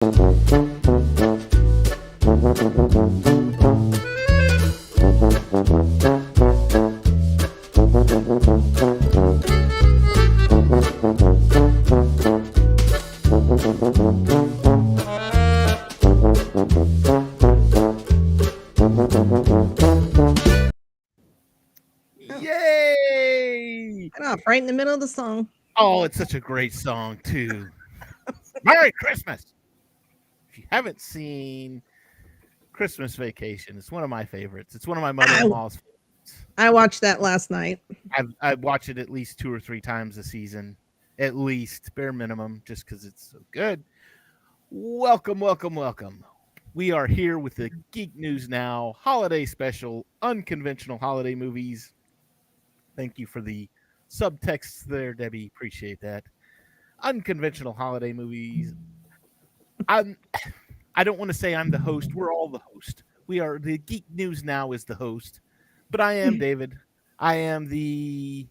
Yay! Cut off right in the middle of the song. Oh, it's such a great song, too. Merry Christmas! If you haven't seen Christmas Vacation, it's one of my favorites. It's one of my mother-in-law's favorites. I watched that last night. I've watched it at least 2 or 3 times a season, at least, bare minimum, just because it's so good. Welcome, welcome, welcome. We are here with the Geek News Now holiday special, unconventional holiday movies. Thank you for the subtext there, Debbie. Appreciate that. Unconventional holiday movies. I don't want to say I'm the host. We're all the host. We are the Geek News Now is the host, but I am David. I am the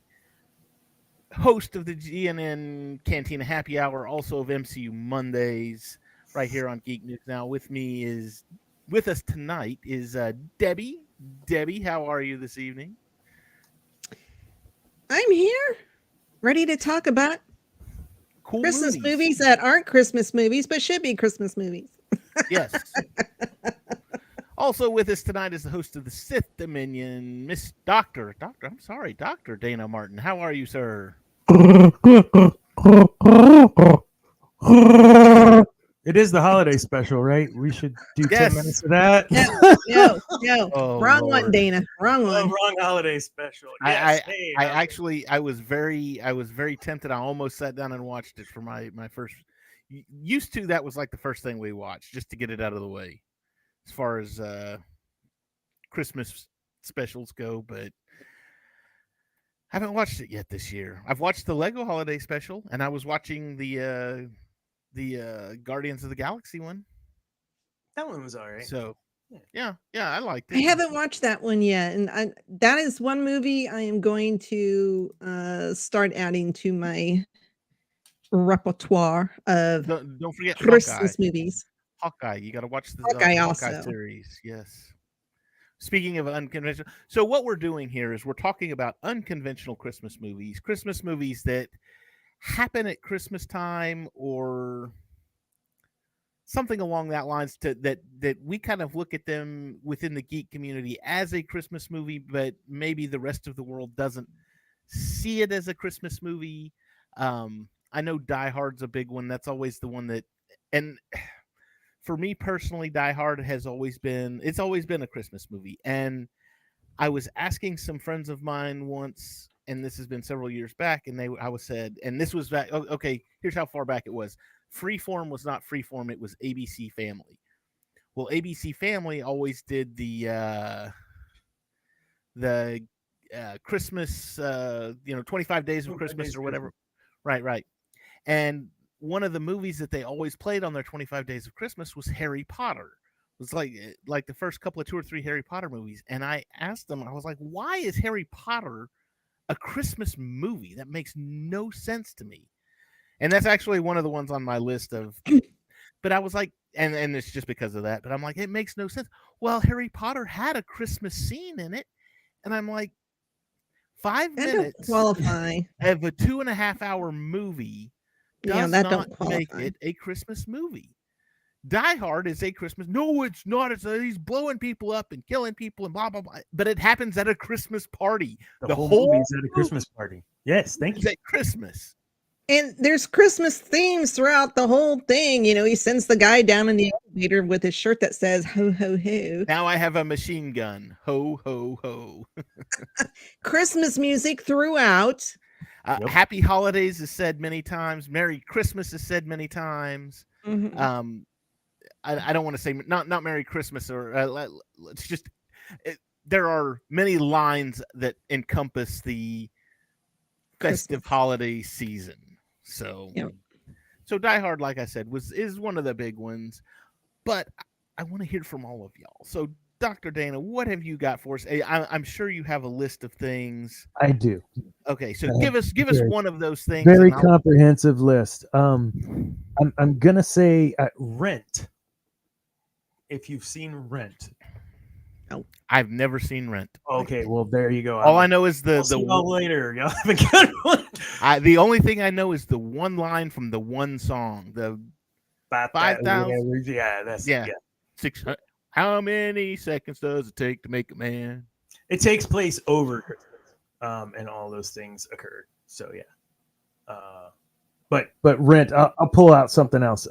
host of the GNN Cantina Happy Hour, also of MCU Mondays, right here on Geek News Now. With us tonight is Debbie. Debbie, how are you this evening? I'm here, ready to talk about Cool Christmas movies that aren't Christmas movies, but should be Christmas movies. Yes. Also with us tonight is the host of the Sith Dominion, Miss Doctor Dana Martin. How are you, sir? It is the holiday special, right? We should do Yes. 10 minutes of that. No. Oh, Wrong Lord. one, Dana. Wrong Oh, one. wrong holiday special. Yes. I was very tempted. I almost sat down and watched it for my first. Used to, that was like the first thing we watched, just to get it out of the way, as far as Christmas specials go. But I haven't watched it yet this year. I've watched the Lego Holiday Special, and I was watching the Guardians of the Galaxy one. That one was all right. So yeah, I liked it. I haven't watched that one yet, and that is one movie I am going to start adding to my repertoire of Don't forget Christmas Hawkeye. movies. Hawkeye, you got to watch the Hawkeye Hawkeye also. series. Yes. Speaking of unconventional, so what we're doing here is we're talking about unconventional Christmas movies that happen at Christmas time or something along that lines, that we kind of look at them within the geek community as a Christmas movie, but maybe the rest of the world doesn't see it as a Christmas movie. I know Die Hard's a big one. That's always the one that, and for me personally, Die Hard has always been a Christmas movie. And I was asking some friends of mine once, and this has been several years back, and I was said, and this was back. Okay, here's how far back it was. Freeform was not Freeform; it was ABC Family. Well, ABC Family always did the Christmas, 25 Days of Christmas or whatever. Right. And one of the movies that they always played on their 25 Days of Christmas was Harry Potter. It was like the first couple of 2 or 3 Harry Potter movies. And I asked them, I was like, why is Harry Potter a Christmas movie? That makes no sense to me. And that's actually one of the ones on my list of, but I was like, and it's just because of that, but I'm like, it makes no sense. Well, Harry Potter had a Christmas scene in it. And I'm like, 5 That minutes don't qualify. of a 2.5 hour movie does that not don't make qualify. it a Christmas movie. Die Hard is a Christmas. No, it's not. He's blowing people up and killing people and blah blah blah. But it happens at a Christmas party. The whole movie is at a Christmas party. Yes, thank you. At Christmas. And there's Christmas themes throughout the whole thing. He sends the guy down in the elevator with his shirt that says "Ho ho ho." Now I have a machine gun. Ho ho ho. Christmas music throughout. Yep. Happy Holidays is said many times. Merry Christmas is said many times. Mhm. I don't want to say not Merry Christmas or let's just. There are many lines that encompass the festive holiday season. So, so Die Hard, like I said, is one of the big ones. But I want to hear from all of y'all. So, Dr. Dana, what have you got for us? I'm sure you have a list of things. I do. Okay, so I have give us one of those things. Very and I'll- comprehensive list. I'm gonna say Rent. If you've seen Rent. I've never seen Rent. Okay, well there you go. All I know is I'll see y'all later. Y'all have a good one. the only thing I know is the one line from the one song. The 5,000. Yeah, 600. How many seconds does it take to make a man? It takes place over Christmas, and all those things occurred. So yeah, but Rent. I'll pull out something else.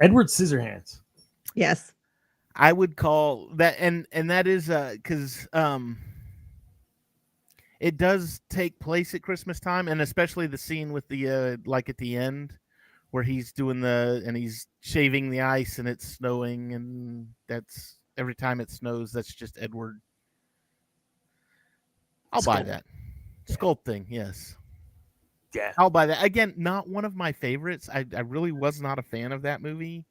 Edward Scissorhands. Yes. I would call that, and that is because it does take place at Christmas time, and especially the scene with the like at the end where he's doing and he's shaving the ice and it's snowing, and that's every time it snows, that's just Edward. I'll buy that. Sculpt thing, yes. Yeah. I'll buy that. Again, not one of my favorites. I really was not a fan of that movie.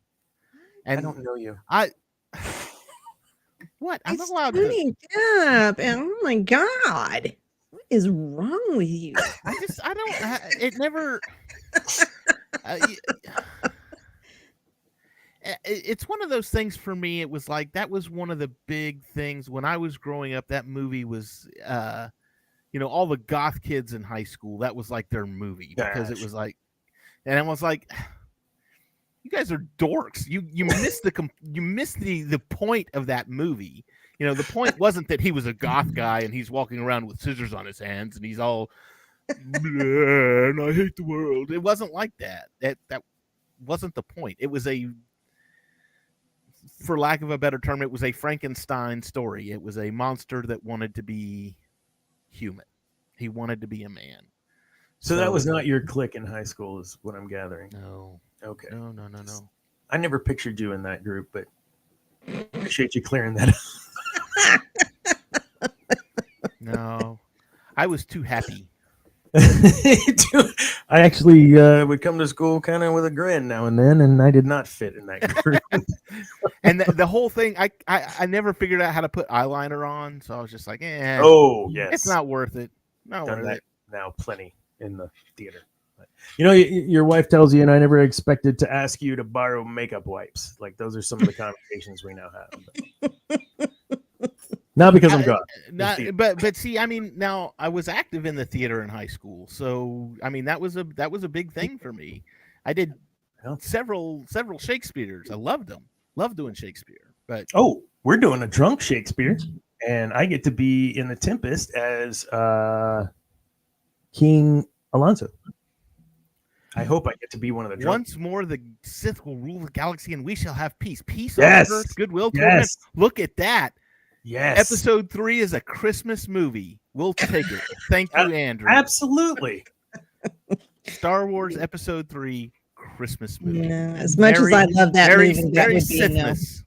And I don't know you. What? I'm not It's allowed to. turning up. Oh my God. What is wrong with you? I don't. It never. It's one of those things for me. It was like that was one of the big things when I was growing up. That movie was, all the goth kids in high school. That was like their movie because it was like, and I was like, you guys are dorks. You missed the point of that movie. The point wasn't that he was a goth guy and he's walking around with scissors on his hands and he's all, and I hate the world. It wasn't like that. That wasn't the point. It was for lack of a better term, it was a Frankenstein story. It was a monster that wanted to be human. He wanted to be a man. So that was not your clique in high school, is what I'm gathering. No. Okay. No. I never pictured you in that group, but appreciate you clearing that up. No. I was too happy. I actually would come to school kind of with a grin now and then, and I did not fit in that group. And the whole thing, I never figured out how to put eyeliner on, so I was just like, oh, yes. It's not worth it. Not Done worth that it. now plenty in the theater. Your wife tells you, and I never expected to ask you to borrow makeup wipes. Like, those are some of the conversations we now have. Not because I'm gone. But see, I mean, now I was active in the theater in high school, so I mean that was a big thing for me. I did several Shakespeare's. I loved them. Loved doing Shakespeare. But we're doing a drunk Shakespeare, and I get to be in the Tempest as King Alonso. I hope I get to be one of the drunk. Once more, the Sith will rule the galaxy, and we shall have peace. Peace Yes. on earth, goodwill. Yes. Look at that. Yes. Episode 3 is a Christmas movie. We'll take it. Thank you, Andrew. Absolutely. Star Wars Episode 3 Christmas movie. No, as much as I love that movie, that very would be no. Sithness.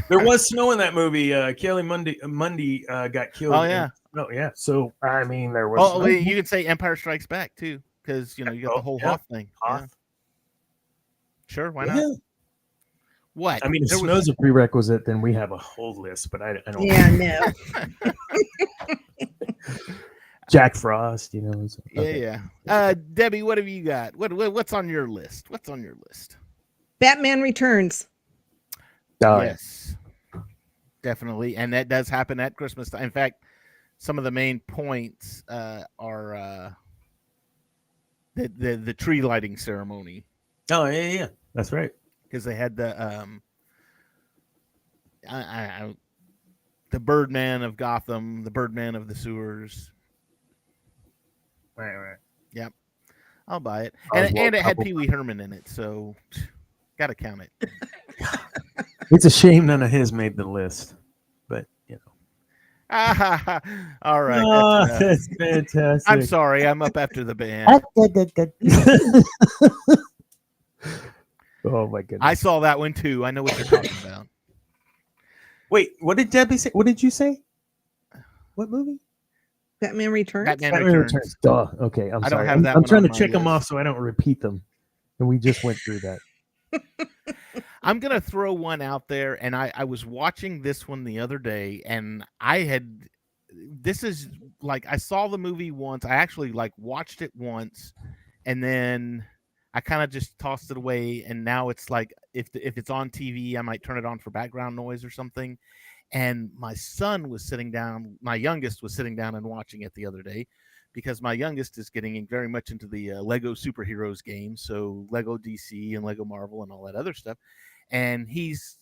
There was snow in that movie. Kelly Mundy got killed. Oh yeah. Oh yeah. So I mean, there was. Oh, you could say Empire Strikes Back too, because you got the whole Hoth thing. Hoth. Yeah. Sure, why not? What? I mean, if snow's a prerequisite, then we have a whole list. But I don't. Yeah, no. Jack Frost, So, okay. Yeah. Debbie, what have you got? What's on your list? What's on your list? Batman Returns. Yes, definitely, and that does happen at Christmas time. In fact, some of the main points are the tree lighting ceremony. Oh yeah, that's right. Because they had the the Birdman of Gotham, the Birdman of the sewers. Right. Yep, I'll buy it, and it had Pee Wee Herman in it, so gotta count it. It's a shame none of his made the list, but All right, that's fantastic. I'm sorry, I'm up after the band. Oh my goodness! I saw that one too. I know what you're talking about. Wait, what did Debbie say? What did you say? What movie? Batman Returns. Batman Returns. Duh. Okay, I'm I sorry. don't have that. I'm trying to on my check them list. off so I don't repeat them, and we just went through that. I'm gonna throw one out there, and I was watching this one the other day, and this is like I saw the movie once. I actually like watched it once, and then I kind of just tossed it away. And now it's like if it's on TV, I might turn it on for background noise or something. And my son was sitting down. My youngest was sitting down and watching it the other day, because my youngest is getting very much into the Lego superheroes game, so Lego DC and Lego Marvel and all that other stuff. And he's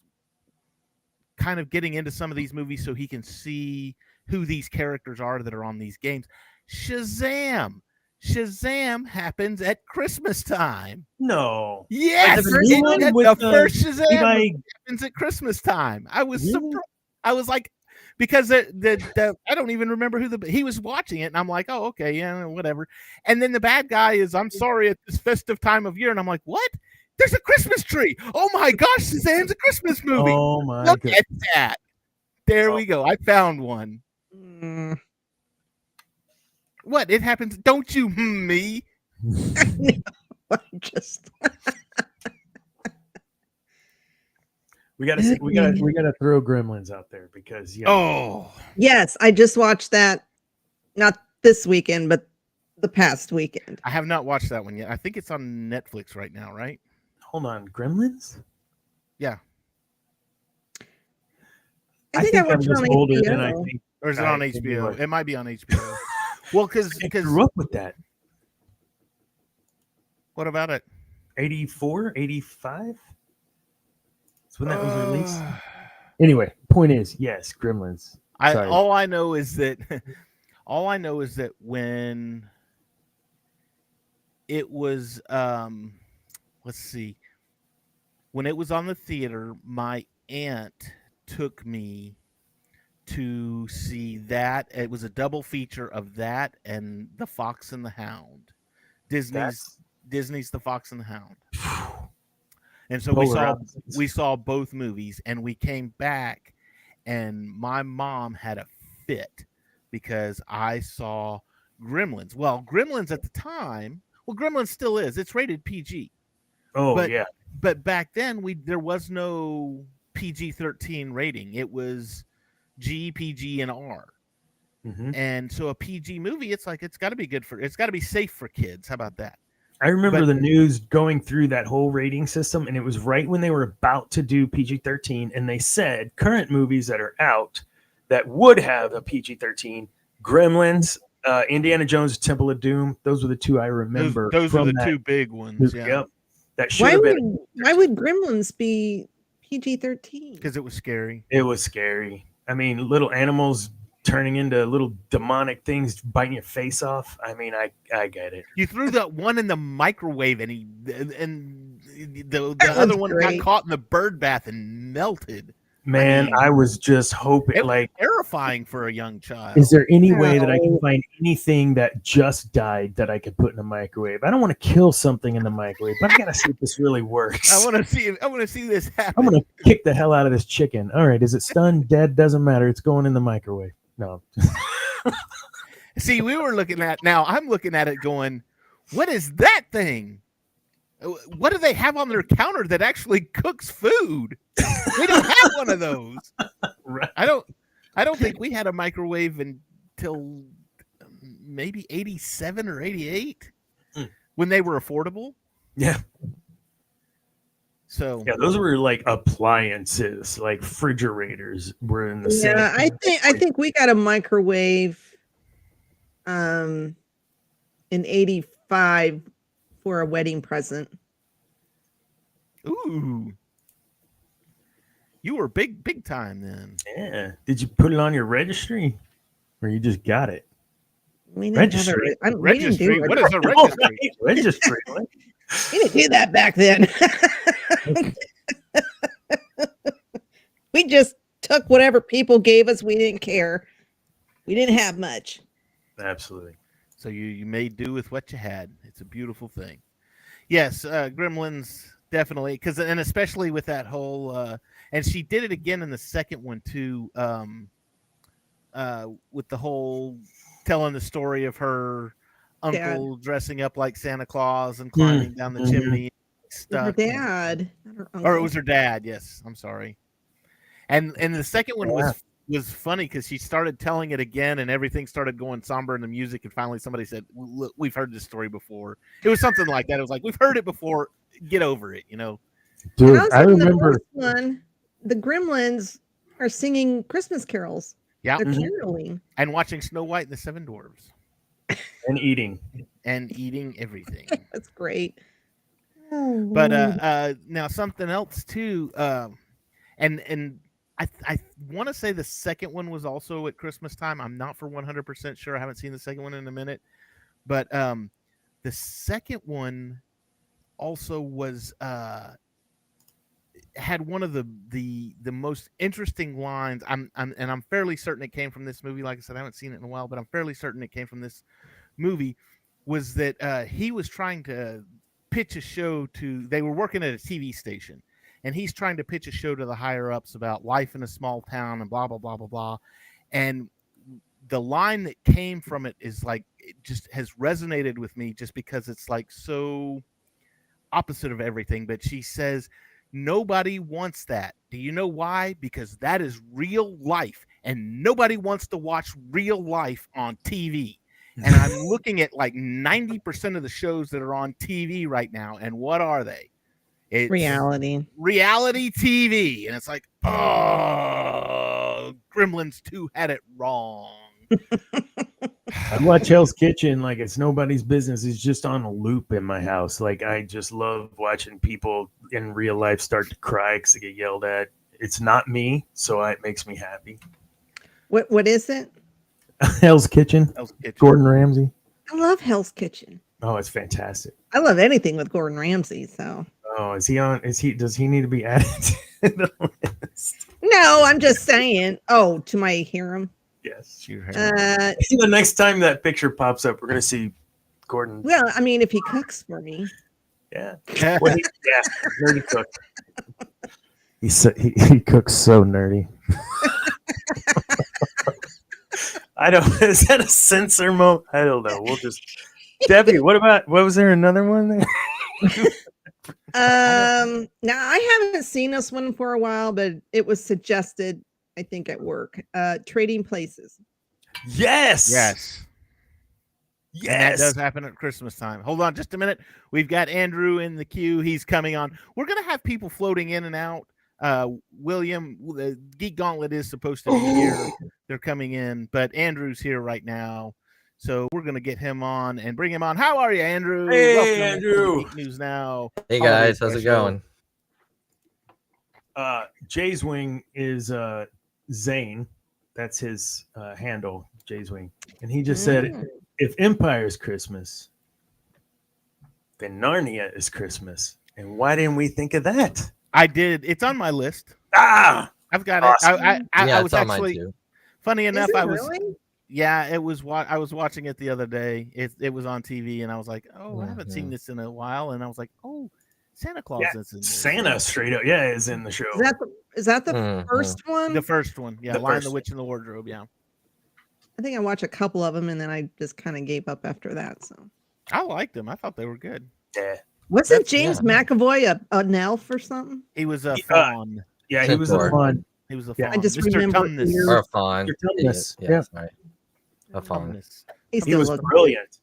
kind of getting into some of these movies so he can see who these characters are that are on these games. Shazam! Shazam happens at Christmas time. No. Yes, the first one the first Shazam Levi- happens at Christmas time. I was Really? surprised. I was like, because the I don't even remember he was watching it, and I'm like, oh, okay, yeah, whatever. And then the bad guy is, I'm sorry, at this festive time of year, and I'm like, what? There's a Christmas tree. Oh my gosh, Shazam's a Christmas movie. Oh my Look goodness. at that. There we go. I found one. Mm. What? It happens. Don't you me? Just We gotta throw Gremlins out there because Oh, yes, I just watched that, not this weekend, but the past weekend. I have not watched that one yet. I think it's on Netflix right now, right? hold on, Gremlins? Yeah. I think I watched it was on older than I HBO. think. Or is it on I think HBO? was. It might be on HBO. Well, I grew up with that. what about it? 84, 85? That's when that was released. Anyway, point is, yes, Gremlins. Sorry. All I know is that when it was let's see, when it was on the theater, my aunt took me to see that. It was a double feature of that and The Fox and the Hound. Disney's The Fox and the Hound. And so we saw both movies, and we came back, and my mom had a fit because I saw Gremlins. Well, Gremlins at the time, Gremlins still is. It's rated PG. Oh, but, yeah. But back then there was no PG-13 rating. It was G, PG, and R. Mm-hmm. And so a PG movie, it's got to be it's got to be safe for kids. How about that? I remember the news going through that whole rating system, and it was right when they were about to do PG-13, and they said current movies that are out that would have a PG-13, Gremlins, Indiana Jones, Temple of Doom. Those were the two I remember. Those are the two big ones. Yeah. Yep. That should have been. Why would Gremlins be PG-13? Because it was scary. It was scary. I mean, little animals turning into little demonic things, biting your face off. I mean, I get it. You threw that one in the microwave, and the other one got caught in the bird bath and melted. Man, I was just hoping, it was terrifying for a young child. Is there any way that I can find anything that just died that I could put in the microwave? I don't want to kill something in the microwave, but I gotta see if this really works. I want to see this happen. I'm gonna kick the hell out of this chicken. All right, is it stunned, dead? Doesn't matter. It's going in the microwave. No. See, I'm looking at it going, what is that thing? What do they have on their counter that actually cooks food? We don't have one of those. Right. I don't think we had a microwave until maybe 87 or 88 when they were affordable. Yeah. So yeah, those were like appliances, like refrigerators were in the same. Yeah, I think we got a microwave in 85 for a wedding present. Ooh. You were big time then. Yeah. Did you put it on your registry? Or you just got it? We didn't have a registry. What is a registry? Registry. We didn't do that back then. We just took whatever people gave us. We didn't care. We didn't have much. Absolutely. So you made do with what you had. It's a beautiful thing. Yes, Gremlins definitely, and especially with that whole and she did it again in the second one too, with the whole telling the story of her uncle dressing up like Santa Claus and climbing down the chimney, stuck. dad. Not her Or it uncle. was her dad. Yes, I'm sorry. And the second one was funny because she started telling it again, and everything started going somber in the music, and finally somebody said, "Look, we've heard this story before." It was something like that. It was like, "We've heard it before. Get over it," And Dude, also I in the remember. first one, the gremlins are singing Christmas carols. Yeah, They're caroling. and watching Snow White and the Seven Dwarfs And eating. and eating everything. That's great. Oh, But Lord. now something else too. And I want to say the second one was also at Christmas time. I'm not for 100% sure. I haven't seen the second one in a minute. But the second one also was had one of the most interesting lines. I'm fairly certain it came from this movie. Like I said, I haven't seen it in a while, but I'm fairly certain it came from this movie. Was that he was trying to pitch a show to? They were working at a TV station, and he's trying to pitch a show to the higher ups about life in a small town and blah blah blah blah blah. And the line that came from it is like it just has resonated with me just because it's like so opposite of everything. But she says, "Nobody wants that. Do you know why? Because that is real life, and nobody wants to watch real life on TV." And I'm looking at like 90% of the shows that are on TV right now, and what are they? It's Reality. reality TV, and it's like, oh, Gremlins 2 had it wrong. I watch Hell's Kitchen like it's nobody's business. It's just on a loop in my house. Like I just love watching people in real life start to cry because they get yelled at. It's not me, so it makes me happy. What is it? Hell's Kitchen. Hell's Kitchen. Gordon Ramsay. I love Hell's Kitchen. Oh, it's fantastic. I love anything with Gordon Ramsay. So Oh, is he on? Does he need to be added to the list? no, I'm just saying. Oh, to my harem. Yes. The next time that picture pops up, we're gonna see Gordon. Well, I mean, if he cooks for me. Yeah. Well, nerdy cook. He cooks so nerdy. I don't. Is that a censor moment? I don't know. We'll just. Debbie, what was there another one there? Now I haven't seen this one for a while, but it was suggested, I think, at work. Trading Places. Yes. Yes. And that does happen at Christmas time. Hold on just a minute. We've got Andrew in the queue. He's coming on. We're going to have people floating in and out. William, the Geek Gauntlet is supposed to be here. They're coming in, but Andrew's here right now. So we're going to get him on and bring him on. How are you, Andrew? Hey, Welcome Andrew. to Geek News Now. Hey, guys. How's it going? Jay's Wing is Zane. That's his handle, Jay's Wing. And he just said, if Empire is Christmas, then Narnia is Christmas. And why didn't we think of that? I did. It's on my list. Ah, I've got awesome. it. I was it's on mine actually too. funny enough. Is it I was. really? Yeah, it was. I was watching it the other day. It was on TV, and I was like, "Oh, I haven't seen this in a while." And I was like, "Oh, Santa Claus is in this." Santa straight up, is in the show. Is that the first one? The first one, yeah, The Lion, first the Witch, and the Wardrobe. Yeah, I think I watched a couple of them, and then I just kind of gave up after that. So I liked them. I thought they were good. Yeah, wasn't James McAvoy an elf or something? He was a fawn. yeah, he was a fun. He was a Yeah, fawn. I just Mr. remember Tumnus. ears. Or a fawn. Your Tumnus. Yeah, Yeah. sorry. A fawn. Tumnus. He He still was looked brilliant.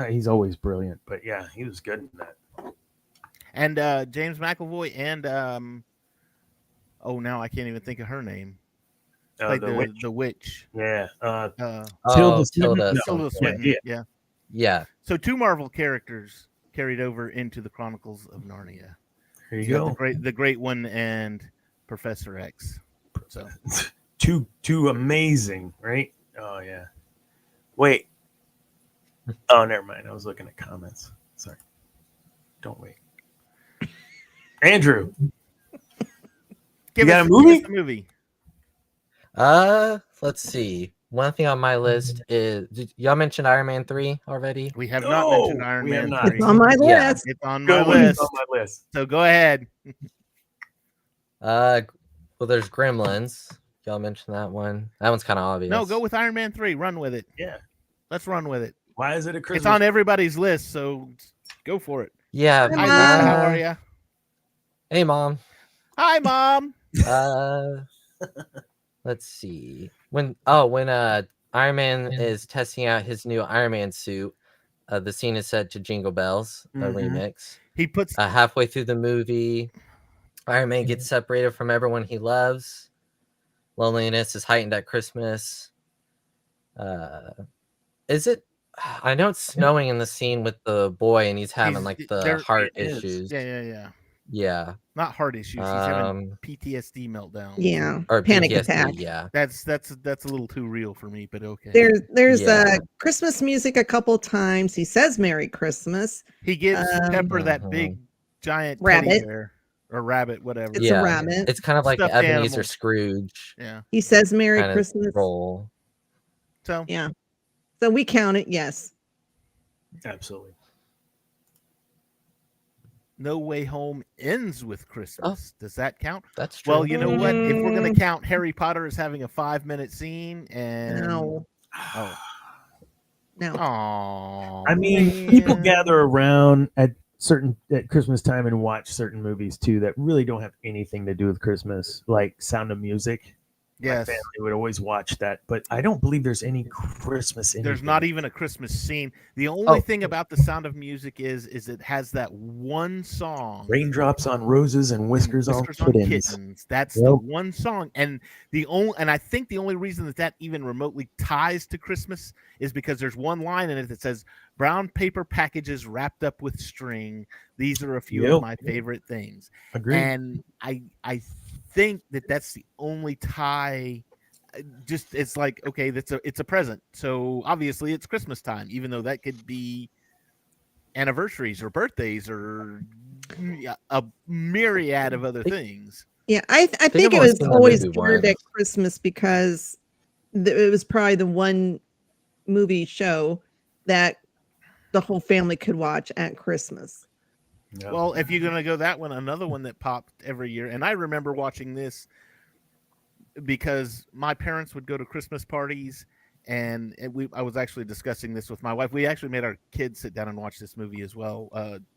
He's always brilliant, but yeah, he was good in that. And James McAvoy and now I can't even think of her name. Like the witch. Yeah. Tilda Swinton? Swinton. No. Tilda Swinton. yeah. Yeah. So 2 Marvel characters carried over into the Chronicles of Narnia. There you got go. the great one and Professor X. So Two amazing, right? Oh yeah. Wait. Oh, never mind. I was looking at comments. Sorry. Don't wait. Andrew, give got us a movie? a movie. Let's see. One thing on my list is y'all mentioned Iron Man 3 already? We have not mentioned Iron we have Man not. 3. It's on my Yeah. list. It's on my good one. list. It's on my list. So go ahead. Well, there's Gremlins. Y'all mentioned that one. That one's kind of obvious. No, go with Iron Man 3. Run with it. Yeah. Let's run with it. Why is it a Christmas? It's on everybody's list, so go for it. Yeah. Hi, Lisa. How are you? Hey, Mom. Hi, Mom. Let's see. When Iron Man is testing out his new Iron Man suit, the scene is set to Jingle Bells, a remix. He puts Halfway through the movie, Iron Man gets separated from everyone he loves. Loneliness is heightened at Christmas. Is it? I know it's snowing in the scene with the boy, and he's having the heart issues. Yeah. Not heart issues. He's having PTSD meltdowns. Yeah, Or panic PTSD, attack. Yeah. That's a little too real for me, but okay. There's Christmas music a couple times. He says "Merry Christmas." He gives Pepper that big giant rabbit teddy bear or rabbit, whatever. It's a rabbit. It's kind of like Stuffed Ebenezer animals. Scrooge. Yeah. He says "Merry kind of Christmas." Role. So yeah, so we count it. Yes, absolutely. No Way Home ends with Christmas. Does that count? That's true. Well, you know what? If we're going to count Harry Potter as having a 5-minute scene, and no. I mean, people gather around at Christmas time and watch certain movies too that really don't have anything to do with Christmas, like Sound of Music. Yes. My family would always watch that, but I don't believe there's any Christmas in it. There's not even a Christmas scene. The only thing about The Sound of Music is it has that one song. Raindrops on Roses and Whiskers on Kittens. That's the one song. And I think the only reason that even remotely ties to Christmas is because there's one line in it that says, "Brown paper packages wrapped up with string. These are a few of my favorite things." Agreed. And I think that's the only tie. Just it's like, okay, it's a present, so obviously it's Christmas time, even though that could be anniversaries or birthdays or a myriad of other things. Yeah, I think it was always geared at Christmas because it was probably the one movie show that the whole family could watch at Christmas. Yeah. Well, if you're going to go that one, another one that popped every year, and I remember watching this because my parents would go to Christmas parties, and I was actually discussing this with my wife. We actually made our kids sit down and watch this movie as well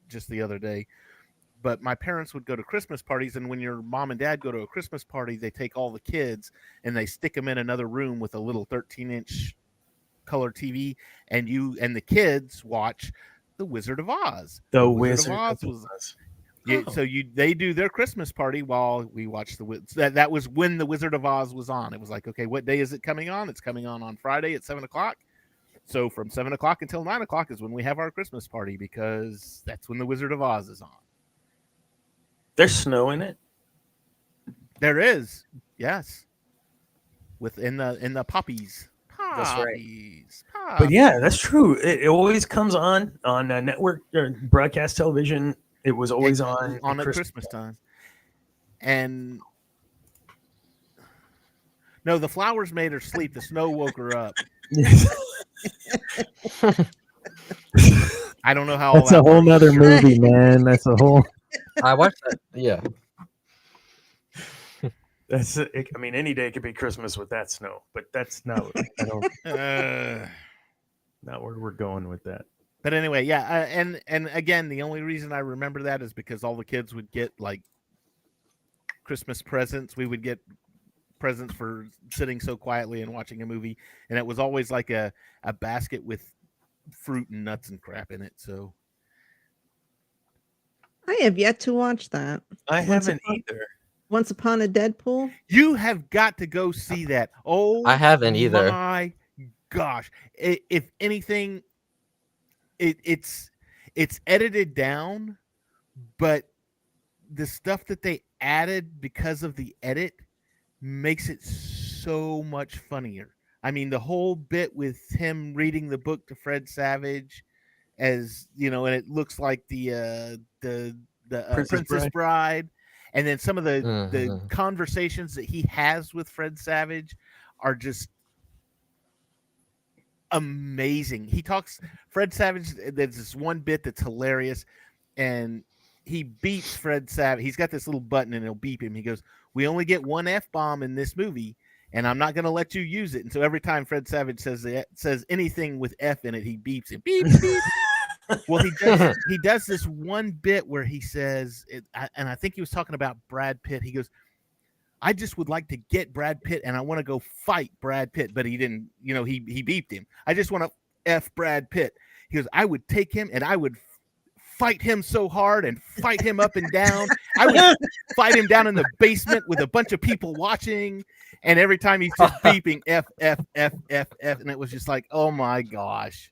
just the other day. But my parents would go to Christmas parties, and when your mom and dad go to a Christmas party, they take all the kids and they stick them in another room with a little 13-inch color TV, and the kids watch The Wizard of Oz. The Wizard of Oz was. Yeah, so they do their Christmas party while we watch that was when The Wizard of Oz was on. It was like, okay, what day is it coming on? It's coming on Friday at 7:00. So from 7:00 until 9:00 is when we have our Christmas party, because that's when The Wizard of Oz is on. There's snow in it. There is, yes, within the poppies. That's right. But yeah, that's true. It always comes on network or broadcast television. It was always on at Christmas time. And no, the flowers made her sleep. The snow woke her up. I don't know how. That's a whole nother movie, man. That's a whole. I watched that. Yeah. That's it. I mean, any day could be Christmas with that snow, but that's not. I don't. Not where we're going with that. But anyway, yeah, and again, the only reason I remember that is because all the kids would get like Christmas presents. We would get presents for sitting so quietly and watching a movie, and it was always like a basket with fruit and nuts and crap in it. So I have yet to watch that. I haven't either. Once Upon a Deadpool. You have got to go see that. Oh, I haven't either. My gosh, if anything. It's edited down, but the stuff that they added because of the edit makes it so much funnier. I mean, the whole bit with him reading the book to Fred Savage, as you know, and it looks like the Princess Bride, and then some of the conversations that he has with Fred Savage are just amazing. Fred Savage, there's this one bit that's hilarious, and he beeps Fred Savage. He's got this little button and it'll beep him. He goes, "We only get one F-bomb in this movie, and I'm not going to let you use it." And so every time Fred Savage says anything with F in it, he beeps him. Beep, beep. Well, he does this one bit where he says, and I think he was talking about Brad Pitt. He goes, I just would like to get Brad Pitt and I want to go fight Brad Pitt, but he didn't, he beeped him. I just want to F Brad Pitt. He goes, I would take him and I would fight him so hard and fight him up and down. I would fight him down in the basement with a bunch of people watching. And every time he's just beeping F, F, F, F, F. And it was just like, oh my gosh.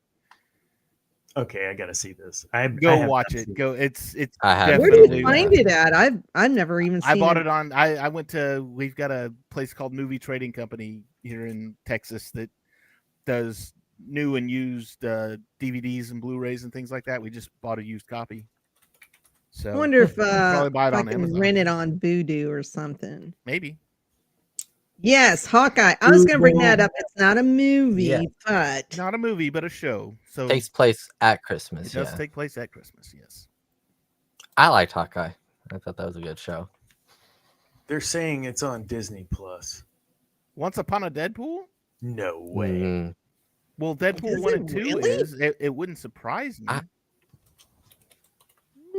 Okay, I gotta see this. Go watch it. Go. It's Where do you find it at? I've never even seen I bought it on. I went to. We've got a place called Movie Trading Company here in Texas that does new and used DVDs and Blu-rays and things like that. We just bought a used copy. So I wonder if probably buy it I on can Amazon. rent it on Vudu or something. Maybe. Yes, Hawkeye. I was going to bring that up. It's not a movie, but not a movie, but a show. So takes place at Christmas. It does take place at Christmas. Yes. I liked Hawkeye. I thought that was a good show. They're saying it's on Disney Plus. Once Upon a Deadpool? No way. Mm-hmm. Well, Deadpool 1 and 2 is. It wouldn't surprise me.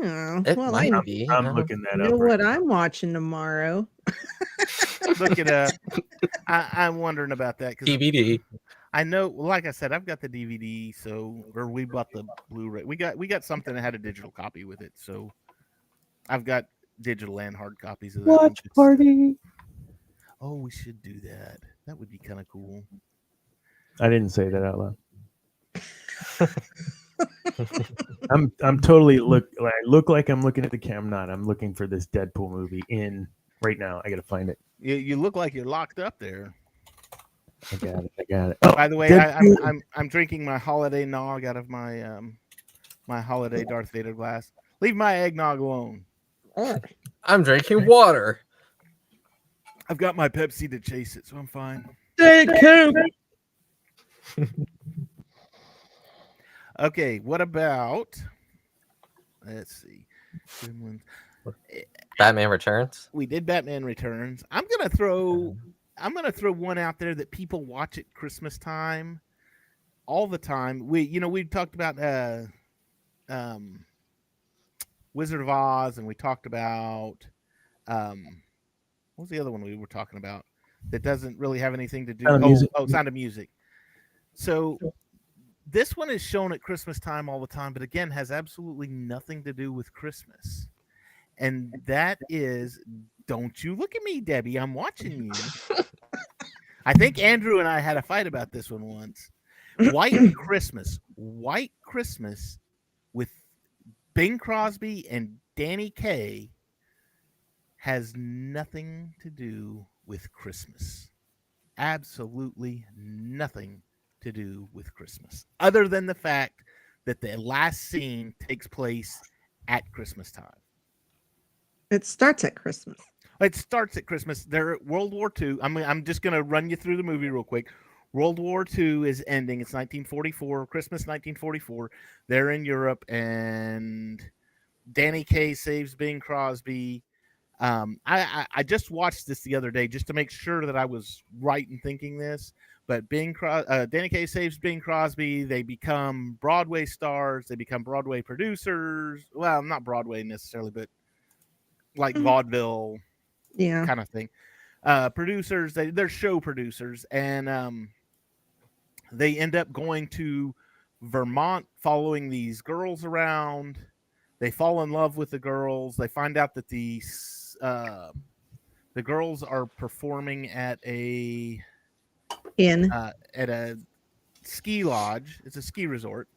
It might be. I'm looking that up. You know what I'm watching tomorrow? Look it up. I'm wondering about that because DVD. I know, like I said, I've got the DVD, or we bought the Blu-ray. We got something that had a digital copy with it, so I've got digital and hard copies of that. Watch party. Oh, we should do that. That would be kind of cool. I didn't say that out loud. I'm totally look like I'm looking at the camera. I'm not. I'm looking for this Deadpool movie in right now. I gotta find it. You look like you're locked up there. I got it. Oh, by the way, I'm drinking my holiday nog out of my my holiday Darth Vader glass. Leave my eggnog alone. I'm drinking water. I've got my Pepsi to chase it, so I'm fine. Okay, what about? Let's see. Batman Returns. We did Batman Returns. I'm gonna throw one out there that people watch at Christmas time all the time. We talked about Wizard of Oz, and we talked about what was the other one we were talking about that doesn't really have anything to do? Sound of Music. So this one is shown at Christmas time all the time, but again has absolutely nothing to do with Christmas. And that is, don't you look at me, Debbie. I'm watching you. I think Andrew and I had a fight about this one once. White Christmas with Bing Crosby and Danny Kaye has nothing to do with Christmas. Absolutely nothing to do with Christmas, other than the fact that the last scene takes place at Christmas time. It starts at Christmas. It starts at Christmas. They're at World War II. I'm just going to run you through the movie real quick. World War II is ending. It's 1944, Christmas 1944. They're in Europe, and Danny Kaye saves Bing Crosby. I just watched this the other day just to make sure that I was right in thinking this. But Danny Kaye saves Bing Crosby. They become Broadway stars. They become Broadway producers. Well, not Broadway necessarily, but like vaudeville kind of thing. Producers, they're show producers, and they end up going to Vermont following these girls around. They fall in love with the girls. They find out that the girls are performing at a ski lodge. It's a ski resort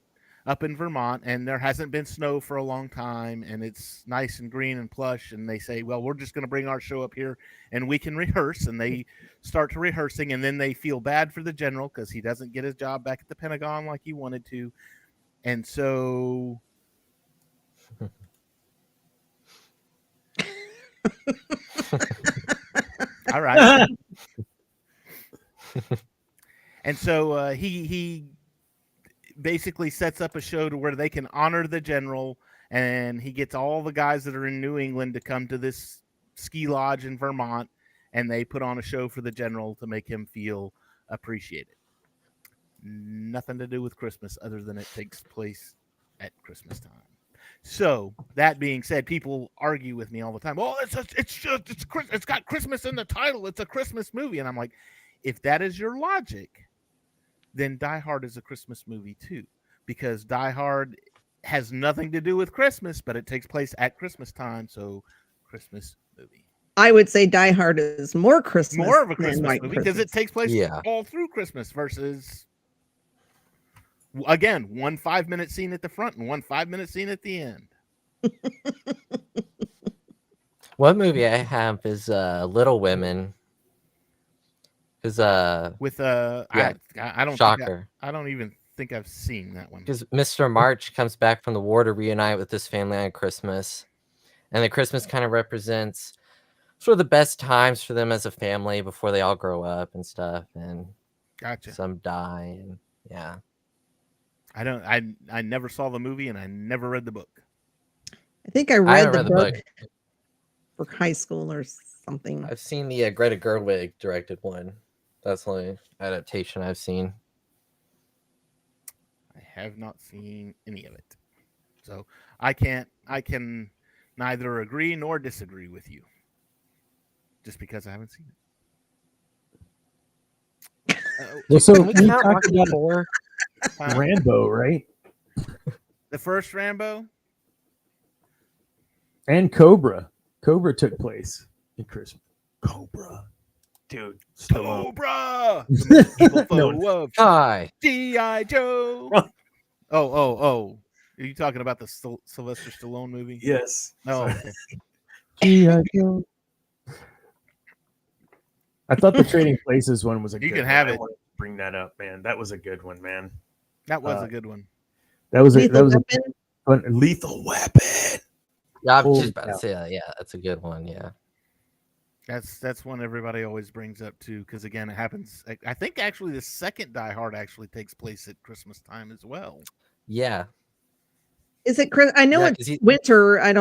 up in Vermont, and there hasn't been snow for a long time, and it's nice and green and plush. And they say, well, we're just going to bring our show up here and we can rehearse. And they start to rehearsing, and then they feel bad for the general because he doesn't get his job back at the Pentagon like he wanted to. And so all right. And so he basically sets up a show to where they can honor the general, and he gets all the guys that are in New England to come to this ski lodge in Vermont, and they put on a show for the general to make him feel appreciated. Nothing to do with Christmas other than it takes place at Christmas time. So that being said, people argue with me all the time. Oh, it's got Christmas in the title. It's a Christmas movie, and I'm like, if that is your logic, then Die Hard is a Christmas movie too, because Die Hard has nothing to do with Christmas, but it takes place at Christmas time, so Christmas movie. I would say Die Hard is more Christmas, more of a Christmas White movie because it takes place all through Christmas versus, again, one 5-minute scene at the front and one 5-minute scene at the end. One movie I have is Little Women. Is with I don't Shocker. I don't even think I've seen that one. Because Mr. March comes back from the war to reunite with his family on Christmas, and the Christmas kind of represents sort of the best times for them as a family before they all grow up and stuff, and some die, and yeah. I never saw the movie and I never read the book. I think I read the book for high school or something. I've seen the Greta Gerwig directed one. That's the only adaptation I've seen. I have not seen any of it, so I can neither agree nor disagree with you, just because I haven't seen it. Well, so we talked about Rambo, right? The first Rambo and Cobra. Cobra took place in Christmas. Cobra, dude. Cobra. The evil foe of Hi, G.I. Joe. Oh. Are you talking about the Sylvester Stallone movie? Yes. No. G.I. Joe. I thought the Trading Places one was a good one. You can have it. I want to bring that up, man. That was a good one, man. That was a good one. That was a Lethal Weapon. Yeah, I'm just about to say that. Yeah, that's a good one. Yeah. That's one everybody always brings up too, because again, it happens. I think actually the second Die Hard actually takes place at Christmas time as well. Yeah. Is it Chris? I know it's winter. I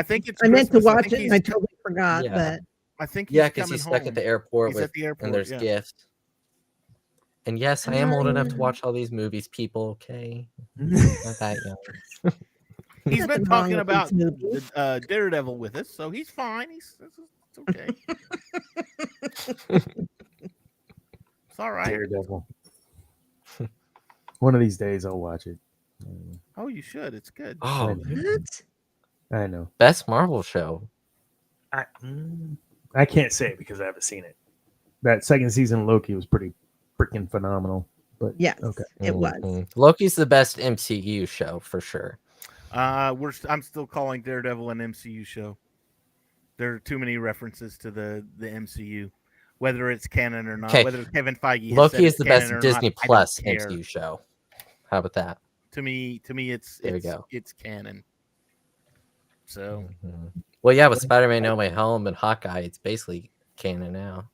think it's. I meant to watch it and I totally forgot. Yeah. But I think because he's stuck at the airport and there's gifts. And yes, I am old enough to watch all these movies, people. Okay, not that young. He's been talking about Daredevil with us, so he's fine. It's okay. It's all right. Daredevil. One of these days, I'll watch it. Oh, you should. It's good. Oh, what? I know. Best Marvel show. I can't say it because I haven't seen it. That second season of Loki was pretty freaking phenomenal. But yes, okay. It was. Loki's the best MCU show for sure. I'm still calling Daredevil an MCU show. There are too many references to the MCU, whether it's canon or not. Whether Kevin Feige. Loki is the best Disney Plus MCU show. How about that? To me, it's canon. So, well, yeah, with Spider-Man No Way Home and Hawkeye, it's basically canon now.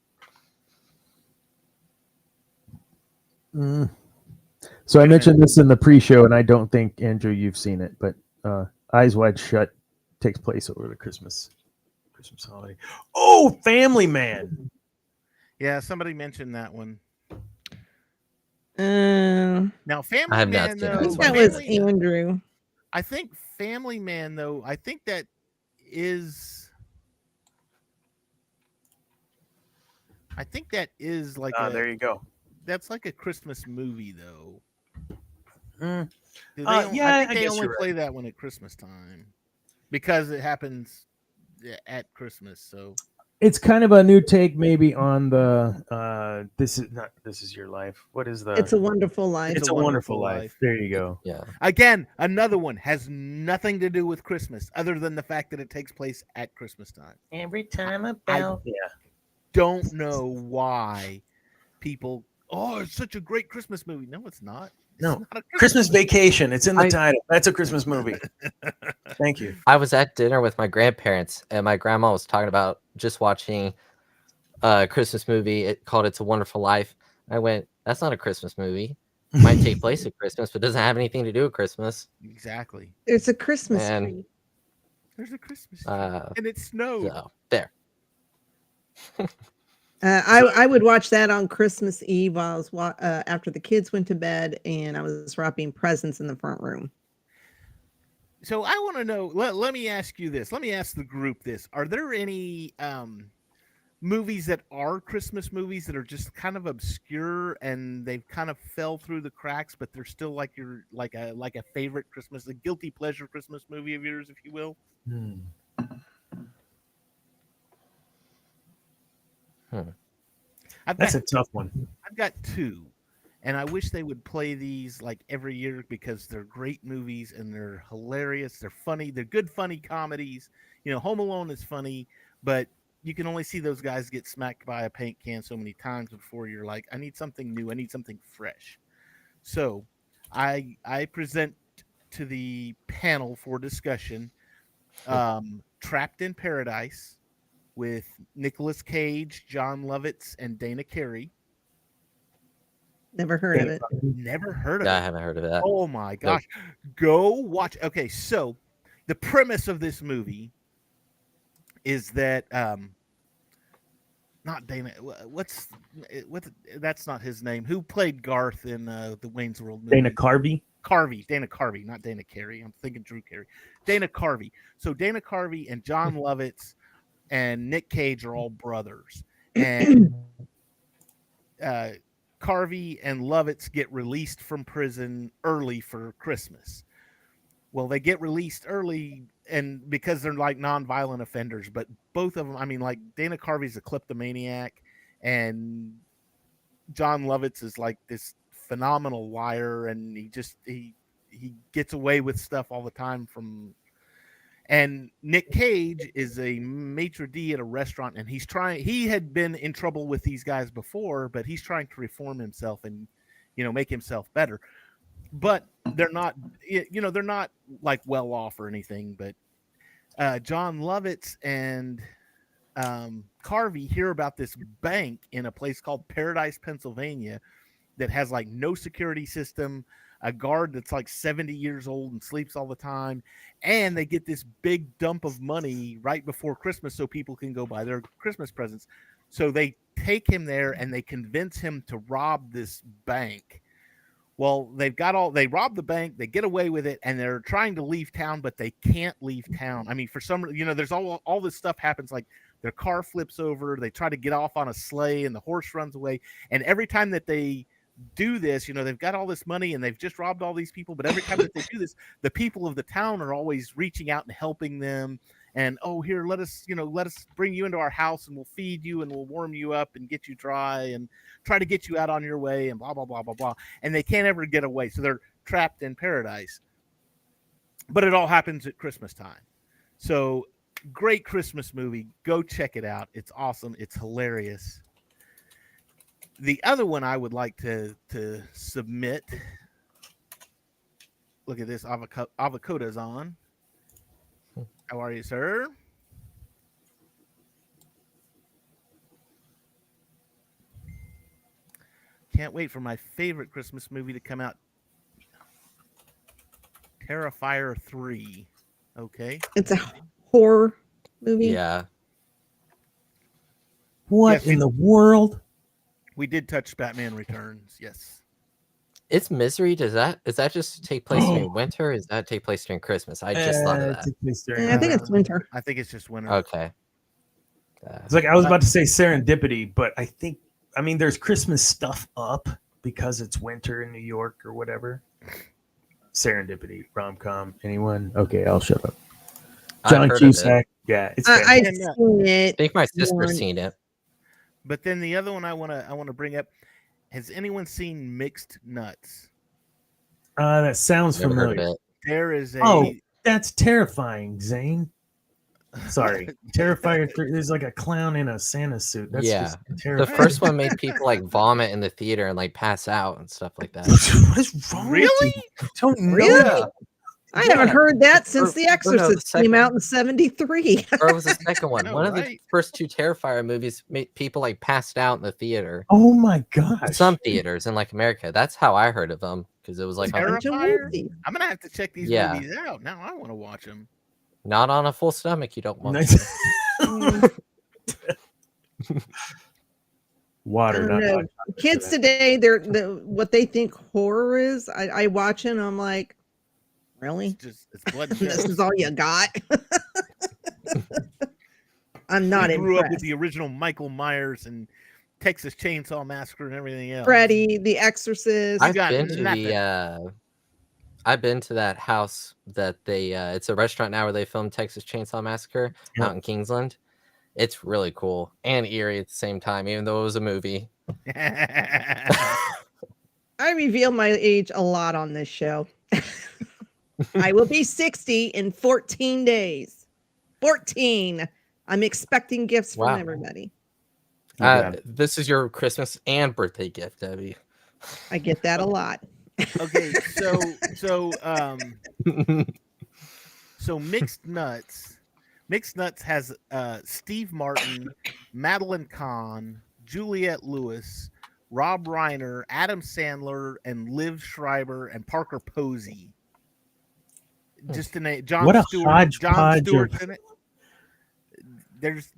So I mentioned this in the pre-show, and I don't think, Andrew, you've seen it, but Eyes Wide Shut takes place over the Christmas holiday. Oh, Family Man. Yeah, somebody mentioned that one. Now, Man, Family Man, though, I think that was Andrew. I think Family Man, though, I think that is like there you go. That's like a Christmas movie, though. I think they only play that one at Christmas time because it happens at Christmas. So it's kind of a new take, maybe, on the This Is Your Life. What is the? It's a Wonderful Life. It's a Wonderful Life. There you go. Yeah. Again, another one has nothing to do with Christmas, other than the fact that it takes place at Christmas time. Every time don't know why people. Oh, it's such a great Christmas movie. No, it's not. It's not a Christmas Vacation. It's in the title. That's a Christmas movie. Thank you. I was at dinner with my grandparents, and my grandma was talking about just watching a Christmas movie called It's a Wonderful Life. I went, that's not a Christmas movie. It might take place at Christmas, but doesn't have anything to do with Christmas. Exactly. There's a Christmas tree. There's a Christmas tree. And it snowed. So, there. I would watch that on Christmas Eve while I was after the kids went to bed, and I was wrapping presents in the front room. So I want to know. Let me ask you this. Let me ask the group this. Are there any movies that are Christmas movies that are just kind of obscure and they've kind of fell through the cracks, but they're still like your like a favorite Christmas, a guilty pleasure Christmas movie of yours, if you will? That's a tough one. I've got two, and I wish they would play these like every year because they're great movies and they're hilarious. They're funny. They're good, funny comedies. You know, Home Alone is funny, but you can only see those guys get smacked by a paint can so many times before you're like, I need something new. I need something fresh. So I present to the panel for discussion Trapped in Paradise with Nicolas Cage, John Lovitz, and Dana Carey. Never heard of it. Never heard of Yeah, it. I haven't heard of that. Oh my gosh. Go watch. Okay, so the premise of this movie is that not Dana, what that's not his name. Who played Garth in the Wayne's World movie? Dana Carvey. Dana Carvey, not Dana Carey. I'm thinking Drew Carey. Dana Carvey. So Dana Carvey and John Lovitz and Nick Cage are all brothers. And Carvey and Lovitz get released from prison early for Christmas. Well, they get released early and because they're like non-violent offenders, but both of them, I mean, like Dana Carvey's a kleptomaniac and John Lovitz is like this phenomenal liar, and he gets away with stuff all the time and Nick Cage is a maitre d' at a restaurant, and he had been in trouble with these guys before, but he's trying to reform himself and, you know, make himself better. But they're not, you know, they're not like well off or anything, but John Lovitz and Carvey hear about this bank in a place called Paradise, Pennsylvania, that has like no security system, a guard that's like 70 years old and sleeps all the time, and they get this big dump of money right before Christmas so people can go buy their Christmas presents. So they take him there and they convince him to rob this bank. Well, they rob the bank, they get away with it, and they're trying to leave town, but they can't leave town. I mean, for some, you know, there's all this stuff happens, like their car flips over, they try to get off on a sleigh, and the horse runs away. And every time that they do this, you know, they've got all this money and they've just robbed all these people, but every time that they do this, the people of the town are always reaching out and helping them. And, oh, here, let us bring you into our house and we'll feed you and we'll warm you up and get you dry and try to get you out on your way and blah, blah, blah, blah, blah. And they can't ever get away. So they're trapped in paradise. But it all happens at Christmas time. So great Christmas movie. Go check it out. It's awesome. It's hilarious. The other one I would like to submit. Look at this. Avocado's on. How are you, sir? Can't wait for my favorite Christmas movie to come out. Terrifier 3. Okay. It's a horror movie. Yeah. What in the world? We did touch Batman Returns. Yes. It's Misery. Does that just take place during winter? Or does that take place during Christmas? I just thought of that. I think it's winter. I think it's just winter. Okay. It's like I was about to say Serendipity, but I mean, there's Christmas stuff up because it's winter in New York or whatever. Serendipity, rom-com. Anyone? Okay, I'll shut up. John Cusack. Yeah, it's I've seen it. I think my sister's seen it. But then the other one I want to bring up. Has anyone seen Mixed Nuts? That sounds Never heard familiar. of it. There is a. Oh, that's terrifying, Zane. Sorry, Terrifier 3. There's like a clown in a Santa suit. That's just The terrifying. first one made people like vomit in the theater and like pass out and stuff like that. What is wrong? Really? With you? I don't know. Really? Yeah. I haven't heard that since Or- The or no, Exorcist the came second- out in '73. Or it was the second one. know, One of the right? first two Terrifier movies made people like passed out in the theater. Oh my gosh. Some theaters in like America. That's how I heard of them because it was like on- Terrifier? I'm gonna have to check these Yeah. movies out. Now I want to watch them. not on a full stomach. You don't want. Nice. Water, I don't not know. hot chocolate Kids for that. today, what they think horror is. I watch it and I'm like, Really? It's blood and This guts. is all you got? I'm not We grew impressed. up with the original Michael Myers and Texas Chainsaw Massacre and everything else. Freddy, The Exorcist. I've got been to nothing. I've been to that house that they it's a restaurant now where they filmed Texas Chainsaw Massacre out in Kingsland. It's really cool and eerie at the same time, even though it was a movie. I reveal my age a lot on this show. I will be 60 in 14 days. 14. I'm expecting gifts from everybody. This is your Christmas and birthday gift, Debbie. I get that a lot. Okay, so Mixed Nuts. Mixed Nuts has Steve Martin, Madeline Kahn, Juliette Lewis, Rob Reiner, Adam Sandler, and Liv Schreiber and Parker Posey. Just to name John What a Stewart. hodgepodge John Stewart's of... in it. There's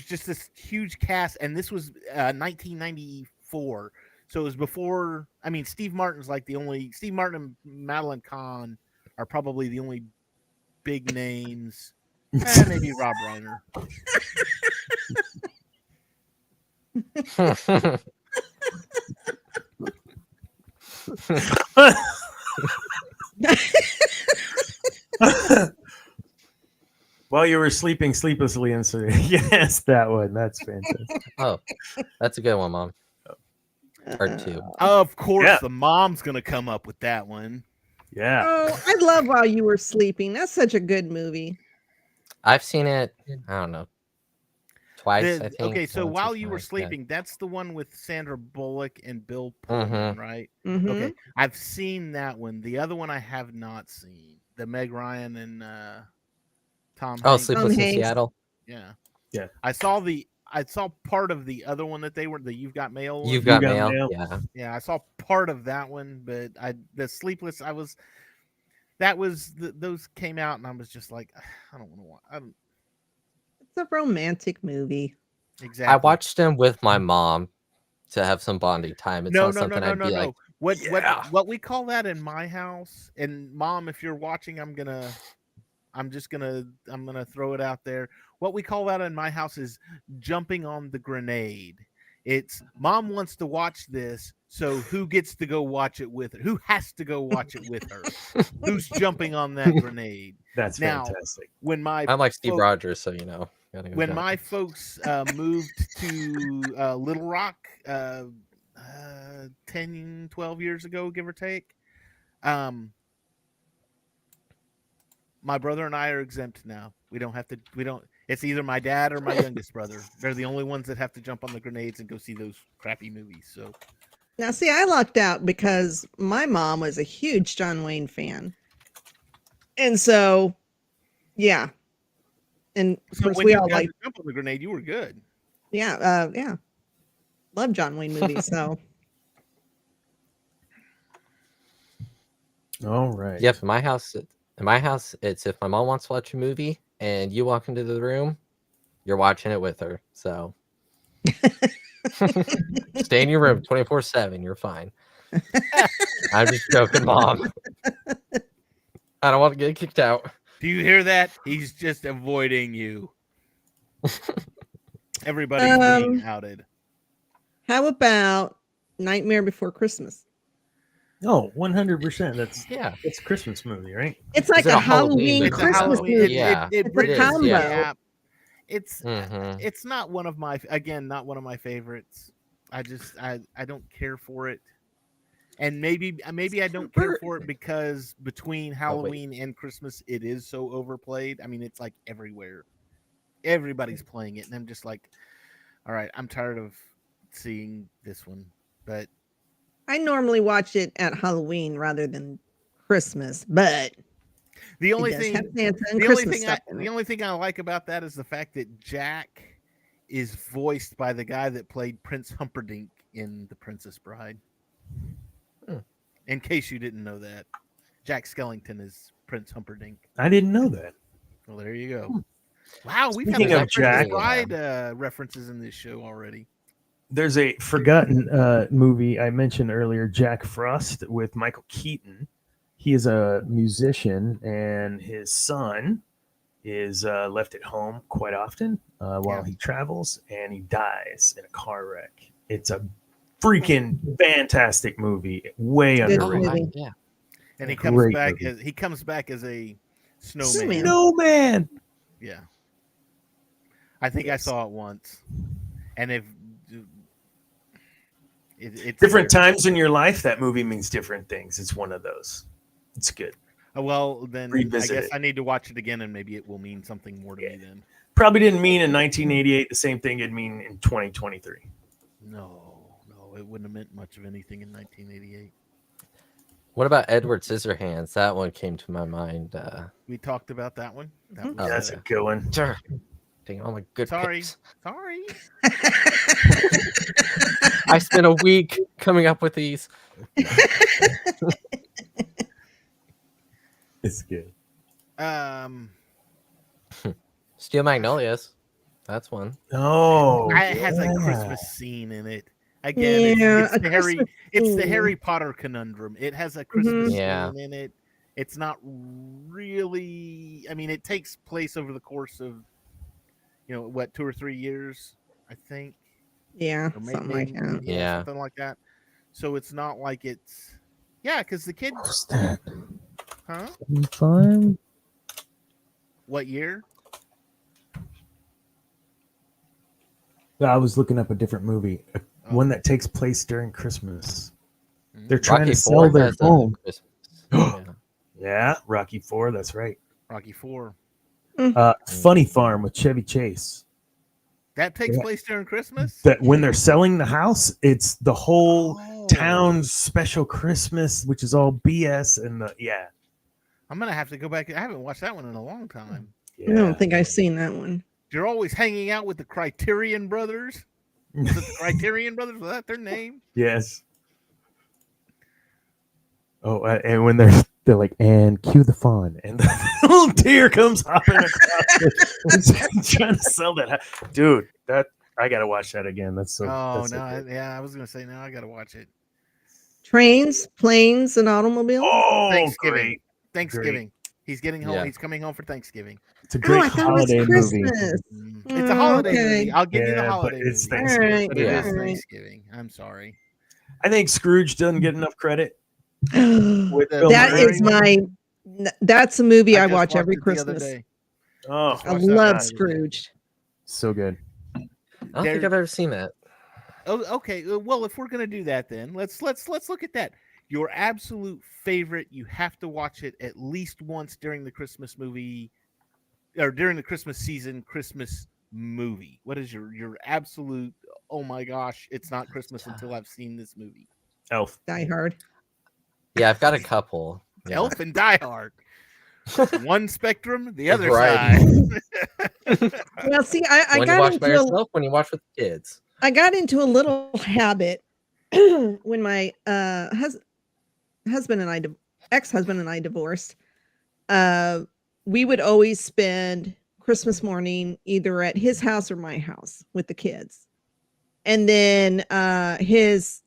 just this huge cast, and this was 1994, so it was before. I mean, Steve Martin's like the only. Steve Martin and Madeline Kahn are probably the only big names. Maybe Rob Reiner. While you were sleeping sleeplessly and so yes, that one. That's fantastic. Oh, that's a good one, Mom. Part 2. Of course, the mom's gonna come up with that one. Yeah. Oh, I love While You Were Sleeping. That's such a good movie. I've seen it, I don't know, twice, I think. Okay, so once or While You Were twice, Sleeping, that's the one with Sandra Bullock and Bill Pullman, right? Mm-hmm. Okay, I've seen that one. The other one I have not seen. The Meg Ryan and Tom Oh, Hanks. Sleepless in Seattle. Yeah. Yeah. I saw part of the other one that they were the You've Got Mail one. You've Got Mail. Yeah. Yeah, I saw part of that one, but the Sleepless those came out and I was just like, I don't want to watch. It's a romantic movie. Exactly. I watched them with my mom to have some bonding time. It's not something I'd be like, what we call that in my house, and Mom, if you're watching, I'm gonna throw it out there. What we call that in my house is jumping on the grenade. It's Mom wants to watch this, so who gets to go watch it with her? Who has to go watch it with her? Who's jumping on that grenade? That's fantastic. I'm like Steve Rogers, so you know. When my folks moved to Little Rock 10, 12 years ago, give or take, my brother and I are exempt now. It's either my dad or my youngest brother. They're the only ones that have to jump on the grenades and go see those crappy movies. So now, see, I lucked out because my mom was a huge John Wayne fan. And so, yeah. And of course, when we you all got like to jump on the grenade, you were good. Yeah, yeah. Love John Wayne movies, so. All right. Yeah, in my house, it's if my mom wants to watch a movie and you walk into the room, you're watching it with her. So stay in your room 24/7. You're fine. I'm just joking, Mom. I don't want to get kicked out. Do you hear that? He's just avoiding you. Everybody's being outed. How about Nightmare Before Christmas? Oh, 100%. That's a Christmas movie, right? It's like a Halloween Christmas movie. It bridges the gap. It's Mm-hmm. it's not one of my my favorites. I don't care for it. And maybe I don't care for it because between Halloween and Christmas it is so overplayed. I mean, it's like everywhere. Everybody's playing it and I'm just like, all right, I'm tired of seeing this one. But I normally watch it at Halloween rather than Christmas, but the only thing I like about that is the fact that Jack is voiced by the guy that played Prince Humperdinck in The Princess Bride. In case you didn't know that, Jack Skellington is Prince Humperdinck. I didn't know that. Well, there you go. Wow, we've Speaking had of Jack, Bride references in this show already. There's a forgotten movie I mentioned earlier, Jack Frost, with Michael Keaton. he is a musician, and his son is left at home quite often while he travels, and he dies in a car wreck. It's a freaking fantastic movie, way underrated. Yeah. And he comes back as a snowman. Snowman. Yeah. I think I saw it once. And if it's different times in your life, that movie means different things. It's one of those. It's good. Well, then Revisit I guess it. I need to watch it again, and maybe it will mean something more to me then. Probably didn't mean in 1988 the same thing it'd mean in 2023. No, it wouldn't have meant much of anything in 1988. What about Edward Scissorhands? That one came to my mind. We talked about that one. That Yeah, that's a good one. Sure. Dang, all my good Sorry. picks. Sorry. I spent a week coming up with these. It's good. Steel Magnolias. That's one. Oh, it has a Christmas scene in it. Again, it's the Harry Potter conundrum. It has a Christmas scene in it. It's not really. I mean, it takes place over the course of, 2 or 3 years, I think. Yeah, something like that. Yeah, something like that. So it's not like it's. Yeah, because the kid. What's that? Huh? Farm? What year? I was looking up a different movie, one that takes place during Christmas. They're trying Rocky to sell their home. Yeah, Rocky 4. That's right. Rocky 4. Funny Farm with Chevy Chase. That takes place during Christmas? That when they're selling the house, it's the whole town's special Christmas, which is all BS. And I'm going to have to go back. I haven't watched that one in a long time. Yeah. I don't think I've seen that one. You're always hanging out with the Criterion Brothers. Was it the Criterion Brothers? Was that their name? Yes. Oh, and when they're like, and cue the fawn, and the little deer comes hopping across, trying to sell that. Dude, that I gotta watch that again. That's so. Oh that's no, so I was gonna say no. I gotta watch it. Trains, planes, and automobiles. Oh, Thanksgiving. Great. He's getting home. Yeah. He's coming home for Thanksgiving. It's a great holiday movie. It's a holiday movie. I'll give you the holiday but it's movie. Thanksgiving. All right, But it is all right. Thanksgiving. I'm sorry. I think Scrooge doesn't get enough credit. With Bill That Murray. is that's a movie I just watch watched every it the other Christmas. day. Oh, Just I watched that love the other day. Scrooge. so good. I don't think I've ever seen that. Oh, okay. Well, if we're gonna do that, then let's look at that. Your absolute favorite. You have to watch it at least once during the Christmas movie, or during the Christmas season. Christmas movie. What is your absolute? Oh my gosh! It's not Christmas until I've seen this movie. Elf. Die Hard. Yeah, I've got a couple. Yeah. Elf and Die Hard. One spectrum, the other variety. side. Well, see, I When you got watch by into yourself, when you watch with kids. I got into a little habit when my ex-husband and I divorced. We would always spend Christmas morning either at his house or my house with the kids. And then his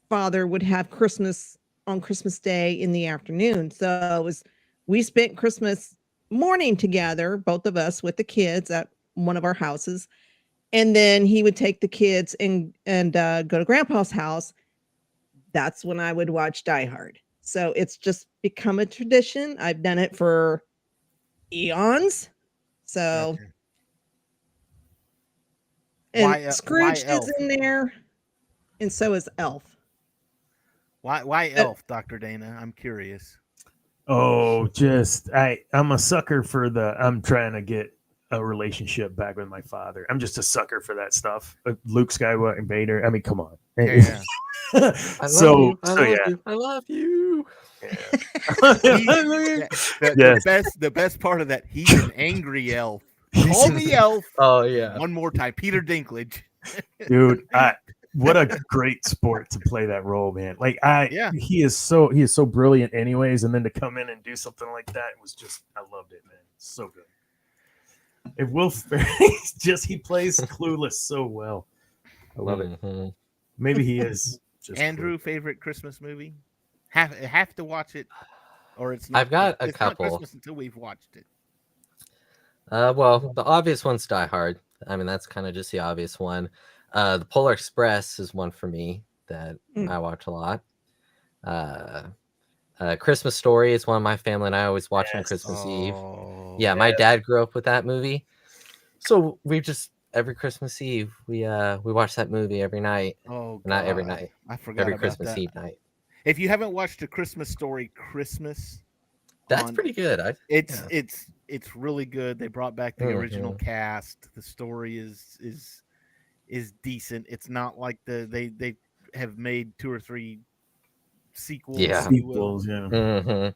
father would have Christmas on Christmas Day in the afternoon. So we spent Christmas morning together, both of us with the kids at one of our houses. And then he would take the kids and go to Grandpa's house. That's when I would watch Die Hard. So it's just become a tradition. I've done it for eons. So, Gotcha. and Why Scrooge Elf? is in there, and so is Elf. Why Elf, Dr. Dana? I'm curious. Oh, I'm a sucker for I'm trying to get a relationship back with my father. I'm just a sucker for that stuff. Luke Skywalker and Vader. I mean, come on. Yeah. I love you. Yeah. The best part of that, he's an angry elf. Call me Elf. Oh yeah. One more time, Peter Dinklage. Dude, what a great sport to play that role, man. Like he is so brilliant anyways, and then to come in and do something like that was just, I loved it, man. So good. And Will Ferrell, he plays Clueless so well. I love it. Mhm. Maybe he is just Andrew, favorite Christmas movie? have to watch it, or it's not. I've got a it's not couple. Christmas until we've watched it. Well, the obvious one's Die Hard. I mean, that's kind of just the obvious one. The Polar Express is one for me that I watch a lot. Christmas Story is one of my family and I always watch on Christmas Eve. Yeah, my dad grew up with that movie, so we just every Christmas Eve we watch that movie every night. Oh, God. Not every night. I forgot every about Christmas that. Eve night. If you haven't watched A Christmas Story Christmas, That's pretty good. It's really good. They brought back the original cast. The story is decent. It's not like they have made 2 or 3 sequels. Yeah. If you will. Sequels, yeah. Mm-hmm.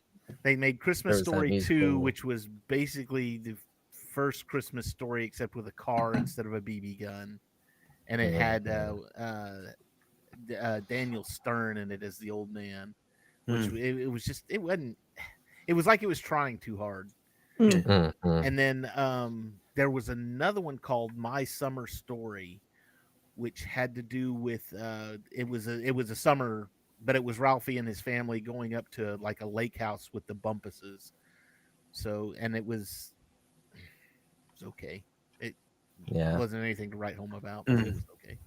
They made Christmas There was that Story 2, musical. which was basically the first Christmas story except with a car instead of a BB gun, and it had Daniel Stern in it as the old man, which it was just it wasn't. It was like it was trying too hard. Mm-hmm. And then there was another one called My Summer Story, which had to do with it was a summer, but it was Ralphie and his family going up to like a lake house with the Bumpuses. So, and it was okay. It wasn't anything to write home about, but it was okay.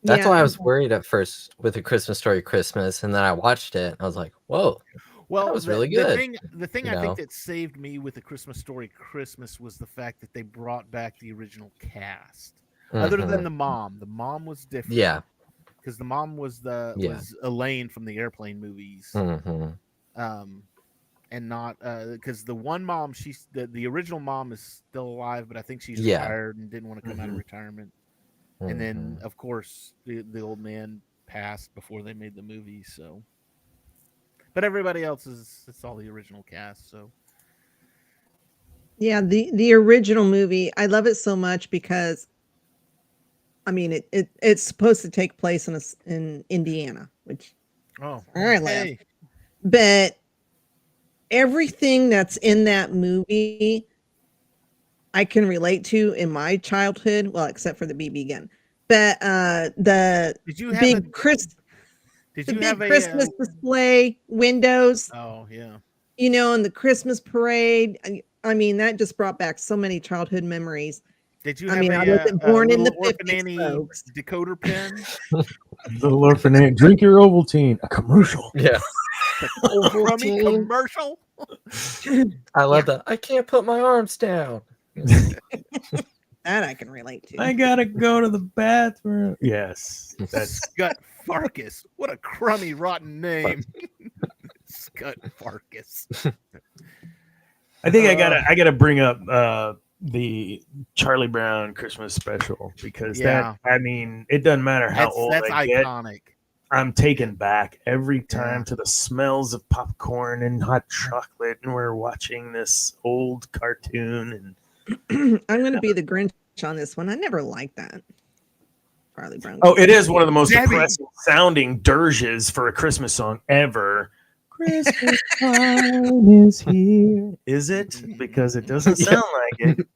That's why I was worried at first with A Christmas Story Christmas, and then I watched it and I was like, whoa. Well, that was really good. The thing I think that saved me with A Christmas Story Christmas was the fact that they brought back the original cast. Other than the mom was different. Yeah, because the mom was was Elaine from the Airplane movies. And not because the one mom, she's the original mom is still alive, but I think she's retired and didn't want to come out of retirement. And then, of course, the old man passed before they made the movie. So, but everybody else it's all the original cast. So, yeah, the original movie, I love it so much because, I mean, it's supposed to take place in Indiana, which where I live, but everything that's in that movie I can relate to in my childhood, well, except for the BB gun. But the big Christmas display windows. Oh yeah. You know, and the Christmas parade. I mean, that just brought back so many childhood memories. Did you? I wasn't born in the 50s, folks. Decoder pen. Little Orphan Annie, drink your Ovaltine. A commercial. Yeah. Ovaltine commercial. I love that. I can't put my arms down. That I can relate to. I gotta go to the bathroom. Yes, that's Scut Farkus. What a crummy, rotten name. Scut Farkus. I think I gotta bring up the Charlie Brown Christmas special because that, I mean, it doesn't matter how old I get. Iconic. I'm taken back every time to the smells of popcorn and hot chocolate, and we're watching this old cartoon. And I'm going to be the Grinch on this one. I never liked that. Charlie Brown. Oh, it is one of the most depressing sounding dirges for a Christmas song ever. Christmas time is here. Is it? Because it doesn't sound like it.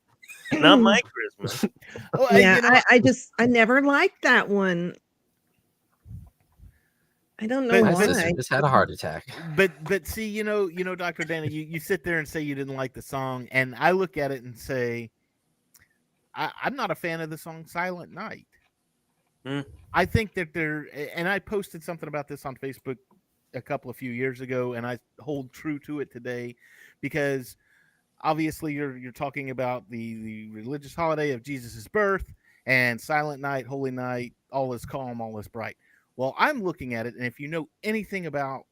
Not my Christmas. Yeah, I never liked that one. I don't know why. My sister just had a heart attack. But see, you know, Dr. Dana, you sit there and say you didn't like the song, and I look at it and say, I'm not a fan of the song Silent Night. I think that and I posted something about this on Facebook a few years ago, and I hold true to it today, because obviously you're talking about the religious holiday of Jesus's birth, and Silent Night, Holy Night, all is calm, all is bright. Well, I'm looking at it, and if you know anything about,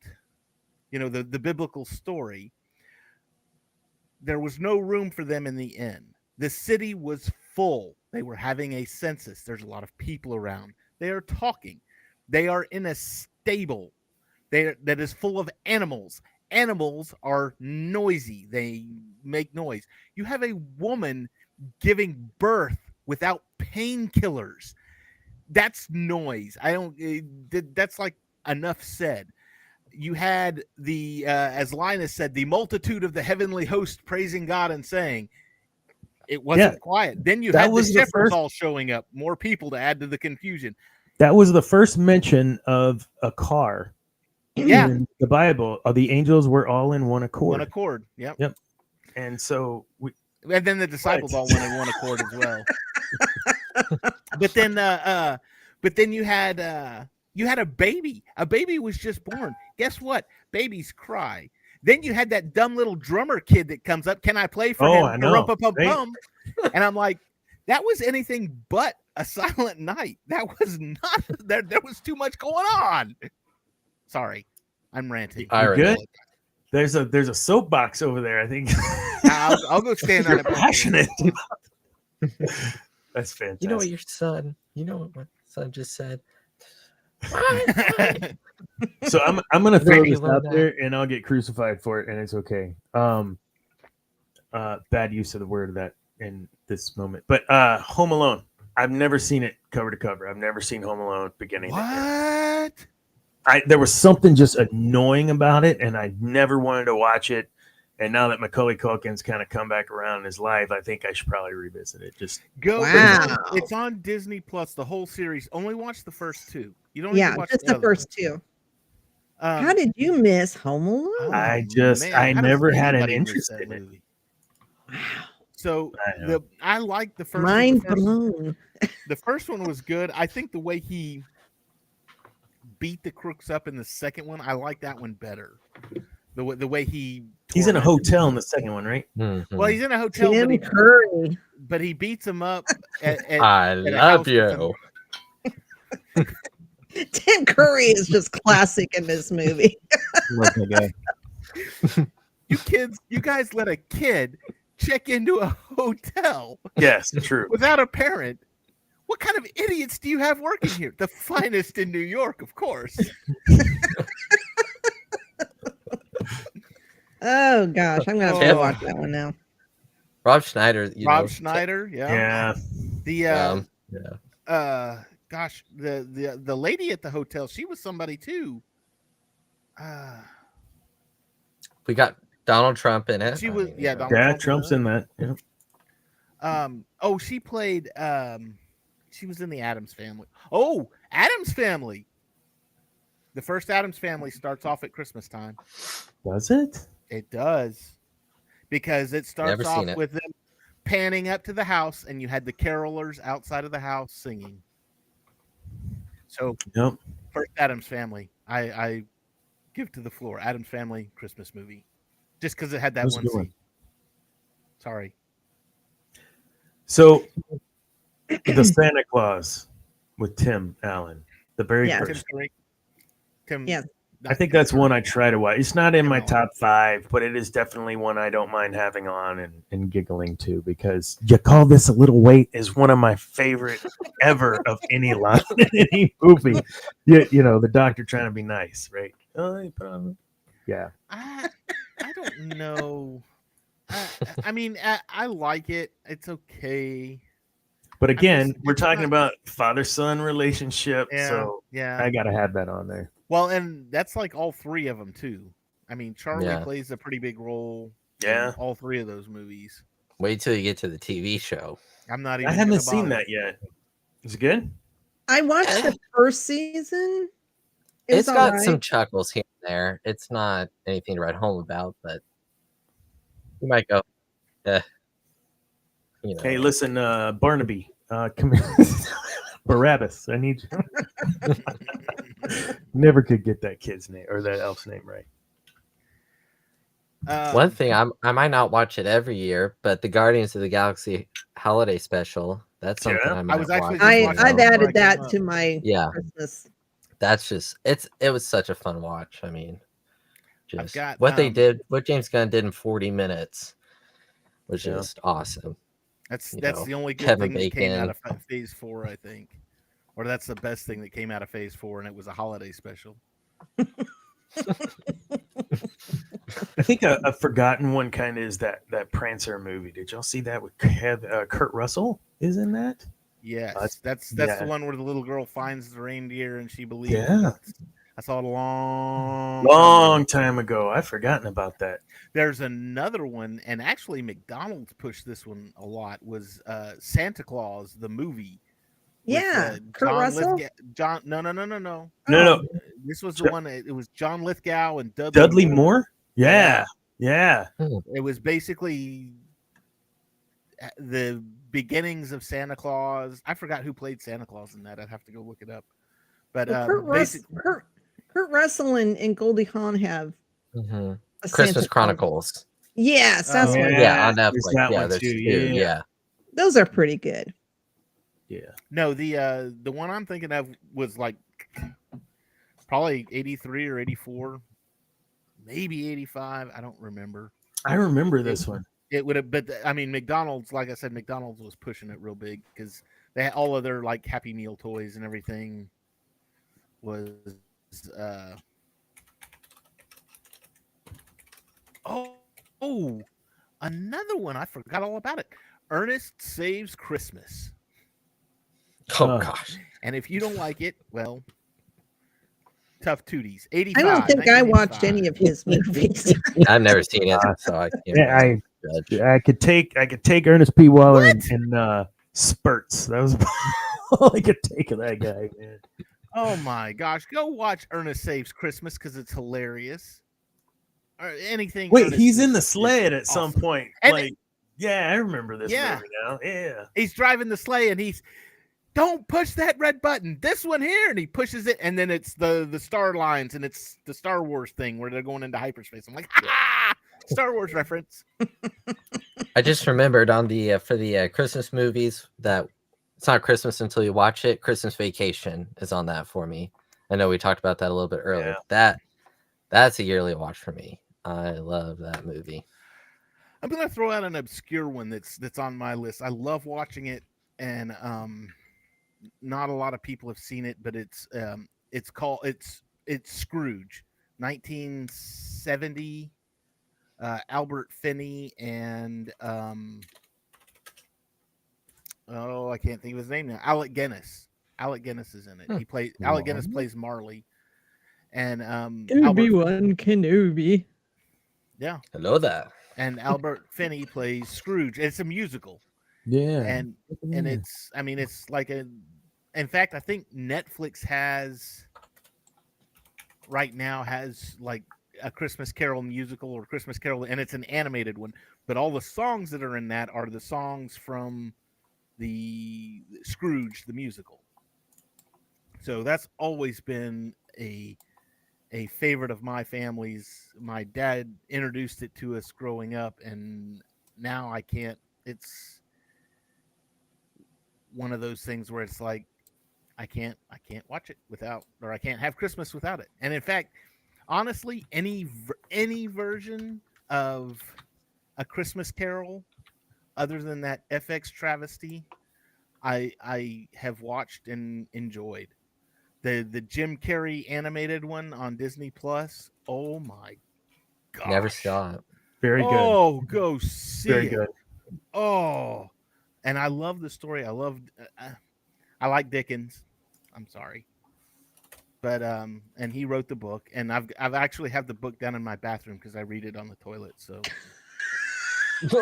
the biblical story, there was no room for them in the inn. The city was full. They were having a census. There's a lot of people around. They are talking. They are in a stable that is full of animals. Animals are noisy. They make noise. You have a woman giving birth without painkillers. That's noise. That's like enough said. You had as Linus said, the multitude of the heavenly host praising God and saying, it wasn't quiet. Then you had the shepherds all showing up, more people to add to the confusion. That was the first mention of a car Yeah. In the Bible, the angels were all in one accord. One accord. Yep. And so and then the disciples all went in one accord as well. But then you had a baby. A baby was just born. Guess what? Babies cry. Then you had that dumb little drummer kid that comes up. Can I play for him? I know. Right? And I'm like, that was anything but a Silent Night. That was not there. There was too much going on. Sorry, I'm ranting. You're good. There's a soapbox over there. I think I'll go stand on it. Passionate. That's fantastic. You know what my son just said. So I'm gonna throw this out there, and I'll get crucified for it, and it's okay. Bad use of the word that in this moment, but Home Alone. I've never seen it cover to cover. I've never seen Home Alone beginning to end. There was something just annoying about it, and I never wanted to watch it. And now that Macaulay Culkin's kind of come back around in his life, I think I should probably revisit it. Just go. Wow. It's on Disney Plus, the whole series. Only watch the first two. You don't. Yeah, just the first two. How did you miss Home Alone? I never had an interest in it. Wow. So I like the first. Mind blown. The first one was good. I think the way he beat the crooks up in the second one, I like that one better. The way he's in a hotel in the second one, right? Mm-hmm. Well, he's in a hotel. Tim Curry. But he beats him up. I love you. Tim Curry is just classic in this movie. Love that guy. You guys let a kid check into a hotel. Yes, true. Without a parent. What kind of idiots do you have working here? The finest in New York, of course. Oh gosh, I'm gonna have to watch that one now. Rob Schneider. Schneider, yeah. Gosh, the lady at the hotel, she was somebody too. We got Donald Trump in it. She was Trump's in that. Yeah. She played. She was in the Addams Family. Oh, Addams Family. The first Addams Family starts off at Christmas time. Does it? It does, because it starts off with them panning up to the house, and you had the carolers outside of the house singing. So, first Addams Family, I give to the floor. Addams Family Christmas movie, just because it had that one scene. Sorry. So, the Santa Claus with Tim Allen, the very first. Tim. Yeah. I think that's one I try to watch. It's not in my top 5, but it is definitely one I don't mind having on and giggling to, because You Call This a Little Wait is one of my favorite ever of any line in any movie. You know, the doctor trying to be nice, right? Yeah. I don't know. I mean, I like it. It's okay. But again, we're talking about father-son relationship, so I got to have that on there. Well, and that's like all three of them too. I mean, Charlie plays a pretty big role. Yeah, in all three of those movies. Wait till you get to the TV show. I haven't seen that yet. Is it good? I watched the first season. It's got some chuckles here and there. It's not anything to write home about, but you might go, you know. Hey, listen, Barnaby, come here. Barabbas, I need you. Never could get that kid's name or that elf's name right. One thing, I might not watch it every year, but the Guardians of the Galaxy holiday special, that's something I might watch. I've added that to my Christmas. That's just it was such a fun watch. I mean, just what James Gunn did in 40 minutes was just awesome. That's the only good thing that came out of Phase 4, I think. Or that's the best thing that came out of Phase 4, and it was a holiday special. I think a forgotten one kind of is that Prancer movie. Did y'all see that with Kurt Russell is in that? Yes, that's the one where the little girl finds the reindeer and she believes. Yeah, I saw it a long time ago. I've forgotten about that. There's another one, and actually McDonald's pushed this one a lot. Was Santa Claus the movie? Yeah, Kurt Russell. No. This was the one. It was John Lithgow and Dudley Moore. Yeah. It was basically the beginnings of Santa Claus. I forgot who played Santa Claus in that. I'd have to go look it up. But Kurt Russell and Goldie Hawn have Mm-hmm. a Christmas Santa Chronicles. Yes, that's Oh, what. Yeah, on There's Netflix. that Yeah, one there's too. two. Yeah. Yeah. Those are pretty good. Yeah. No, the one I'm thinking of was like probably 83 or 84, maybe 85. I don't remember. I remember this one. It would have, but I mean, McDonald's, like I said, McDonald's was pushing it real big because they had all of their like Happy Meal toys and everything was. Oh, another one I forgot all about it. Ernest Saves Christmas. Oh gosh. And if you don't like it, well, tough tooties. 85. I don't think I watched any of his movies. I've never seen it, so I can't. Yeah, judge. I could take Ernest P. Waller in spurts. That was all I could take of that guy, man. Oh my gosh, go watch Ernest Saves Christmas because it's hilarious. Or anything. Wait, Ernest he's in the is sled at some awesome. point. And yeah, I remember this Yeah. movie now. Yeah. he's driving the sleigh and he's, don't push that red button. This one here, and he pushes it, and then it's the star lines, and it's the Star Wars thing where they're going into hyperspace. I'm like, ha! Star Wars reference. I just remembered on the for the Christmas movies that it's not Christmas until you watch it. Christmas Vacation is on that for me. I know we talked about that a little bit earlier. Yeah. That's a yearly watch for me. I love that movie. I'm gonna throw out an obscure one that's on my list. I love watching it, and not a lot of people have seen it, but it's Scrooge, 1970. Albert Finney and I can't think of his name now. Alec Guinness. Alec Guinness is in it. He plays Alec Guinness plays Marley, and Obi-Wan Kenobi. Yeah, Hello there. and Albert Finney plays Scrooge. It's a musical, Yeah. and it's it's like in fact I think Netflix has like a Christmas Carol musical or Christmas Carol, and it's an animated one, but all the songs that are in that are the songs from the Scrooge the musical. So that's always been a favorite of my family's. My dad introduced it to us growing up, and now I can't. It's one of those things where it's like I can't watch it without, or I can't have Christmas without it. And in fact, honestly, any version of A Christmas Carol other than that FX travesty, I have watched and enjoyed. The Jim Carrey animated one on Disney Plus. Oh my god! Never saw it. Very good. Oh, go see Very it. good. Oh, and I love the story. I like Dickens. I'm sorry. But and he wrote the book, and I've actually have the book down in my bathroom because I read it on the toilet. So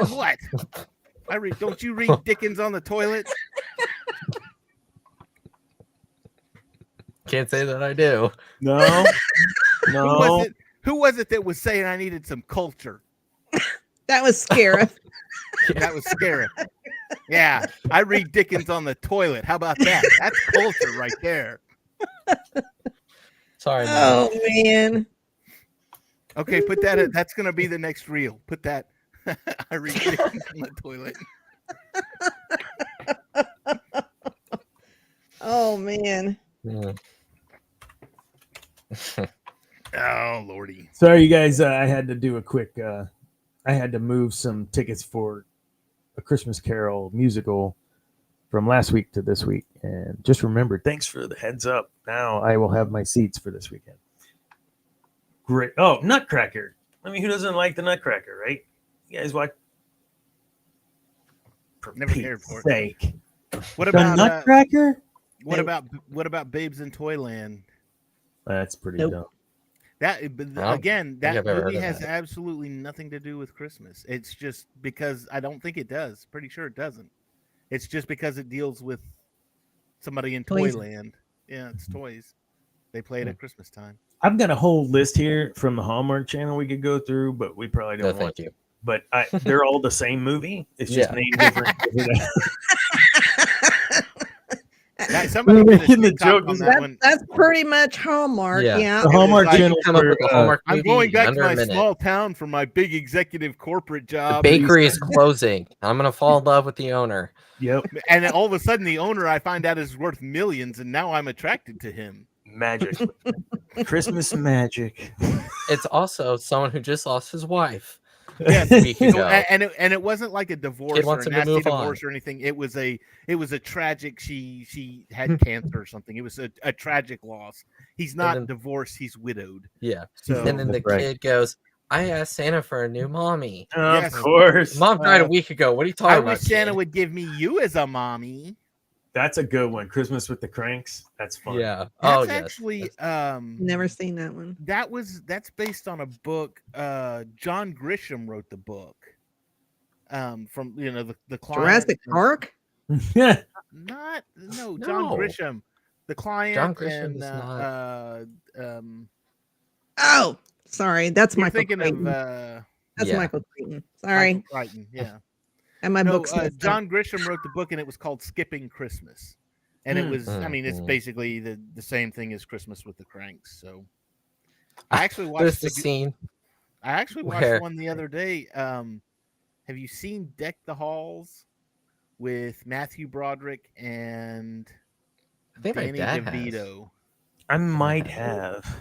what? I read. Don't you read Dickens on the toilet? Can't say that I do. No. No. Who was it that was saying I needed some culture? That was Scarif. That was scary. Yeah, I read Dickens on the toilet. How about that? That's culture right there. Sorry. Man. Oh man. Okay, put that in. That's gonna be the next reel. Put that. I read Dickens on the toilet. Oh man. Yeah. Oh lordy. Sorry, you guys. I had to do a quick. I had to move some tickets for A Christmas Carol musical from last week to this week, and just remembered. Thanks for the heads up. Now I will have my seats for this weekend. Great. Oh, Nutcracker. I mean, who doesn't like the Nutcracker, right? You guys watch? For Never Pete's cared for it. sake. What The about Nutcracker? what about Babes in Toyland? That's pretty Nope. dumb. That but I don't again, think I've that ever heard movie of has that. absolutely nothing to do with Christmas. It's just because I don't think it does. Pretty sure it doesn't. It's just because it deals with somebody in Toys. Toyland. Yeah, it's toys. They play it at Christmas time. I've got a whole list here from the Hallmark Channel we could go through, but we probably don't want to. But they're all the same movie. It's just named different. Somebody making the joke on that one. That's pretty much Hallmark. Yeah. The Hallmark Channel. Come up with a Hallmark I'm going back to my minute. small town for my big executive corporate job. The bakery is closing. I'm gonna fall in love with the owner. Yep. And all of a sudden, the owner I find out is worth millions, and now I'm attracted to him. Magic. Christmas magic. It's also someone who just lost his wife. Yes, and it wasn't like a divorce or a nasty divorce or anything. It was a tragic. She had cancer or something. It was a tragic loss. He's not divorced. He's widowed. Yeah. So, and then the kid goes, "I asked Santa for a new mommy." Of course. Mom died a week ago. What are you talking about? I wish Santa would give me you as a mommy. That's a good one. Christmas with the Cranks. That's fun. Yeah. That's actually never seen that one. That's based on a book. John Grisham wrote the book. From the client. Jurassic Park? Yeah. John Grisham. The client. John Grisham and, is not. Oh, sorry. That's Michael thinking Crichton. Of that's Michael Crichton. Sorry. Michael Crichton, yeah. And my book. John Grisham wrote the book, and it was called Skipping Christmas. And it was, it's basically the same thing as Christmas with the Cranks. So I actually watched the scene. I actually watched one the other day. Have you seen Deck the Halls with Matthew Broderick and Danny DeVito? I might have.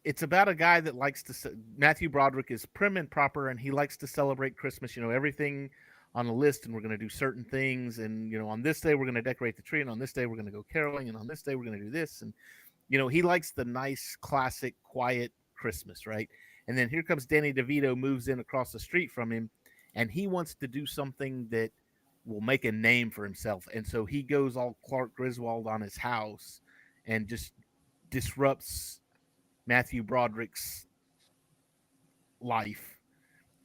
It's about a guy that likes to. Matthew Broderick is prim and proper, and he likes to celebrate Christmas. Everything on a list, and we're going to do certain things. And on this day we're going to decorate the tree, and on this day we're going to go caroling, and on this day we're going to do this. And he likes the nice, classic, quiet Christmas, right? And then here comes Danny DeVito, moves in across the street from him, and he wants to do something that will make a name for himself. And so he goes all Clark Griswold on his house and just disrupts Matthew Broderick's life.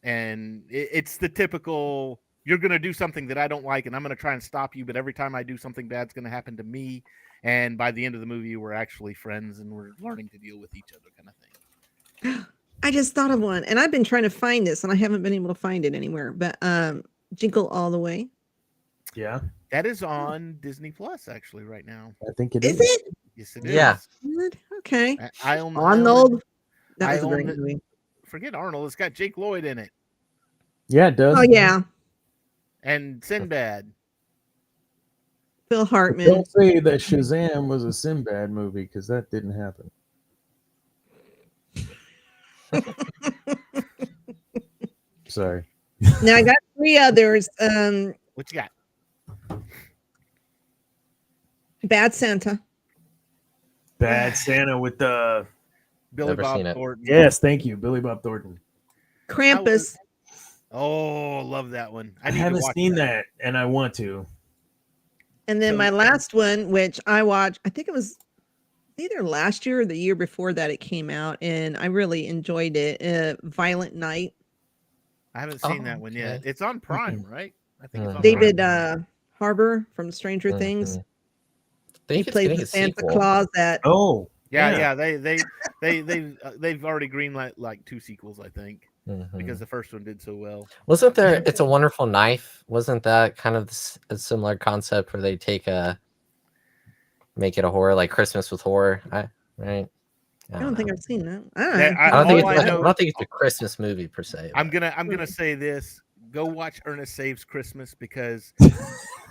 And it's the typical, you're going to do something that I don't like, and I'm going to try and stop you, but every time I do something bad's going to happen to me. And by the end of the movie, we're actually friends, and we're learning to deal with each other, kind of thing. I just thought of one, and I've been trying to find this, and I haven't been able to find it anywhere. But Jingle All the Way. Yeah. That is on Disney Plus, actually, right now. I think it is. Is it? Yes, it is. Yeah. Okay. Arnold. That was a great movie. Forget Arnold. It's got Jake Lloyd in it. Yeah, it does. Oh, yeah. And Sinbad. Phil Hartman. Don't say that Shazam was a Sinbad movie, because that didn't happen. Sorry. Now I got 3 others. What you got? Bad Santa. Bad Santa with the Billy Bob Thornton. Yes, thank you, Billy Bob Thornton. Krampus. Love that one. I haven't seen that, and I want to. And then my last one, which I watched, I think it was either last year or the year before that it came out, and I really enjoyed it. Violent Night. I haven't seen that one yet. It's on Prime, right? I think it's on David Prime. Harbour from Stranger Things. He plays the Santa Claus that. Oh, yeah. They've already greenlit like 2 sequels, I think, because the first one did so well. Wasn't there? It's a Wonderful Knife. Wasn't that kind of a similar concept where they make it a horror, like Christmas with horror? Right. I don't think I've seen that. I don't think it's a Christmas movie per se. I'm gonna say this: go watch Ernest Saves Christmas, because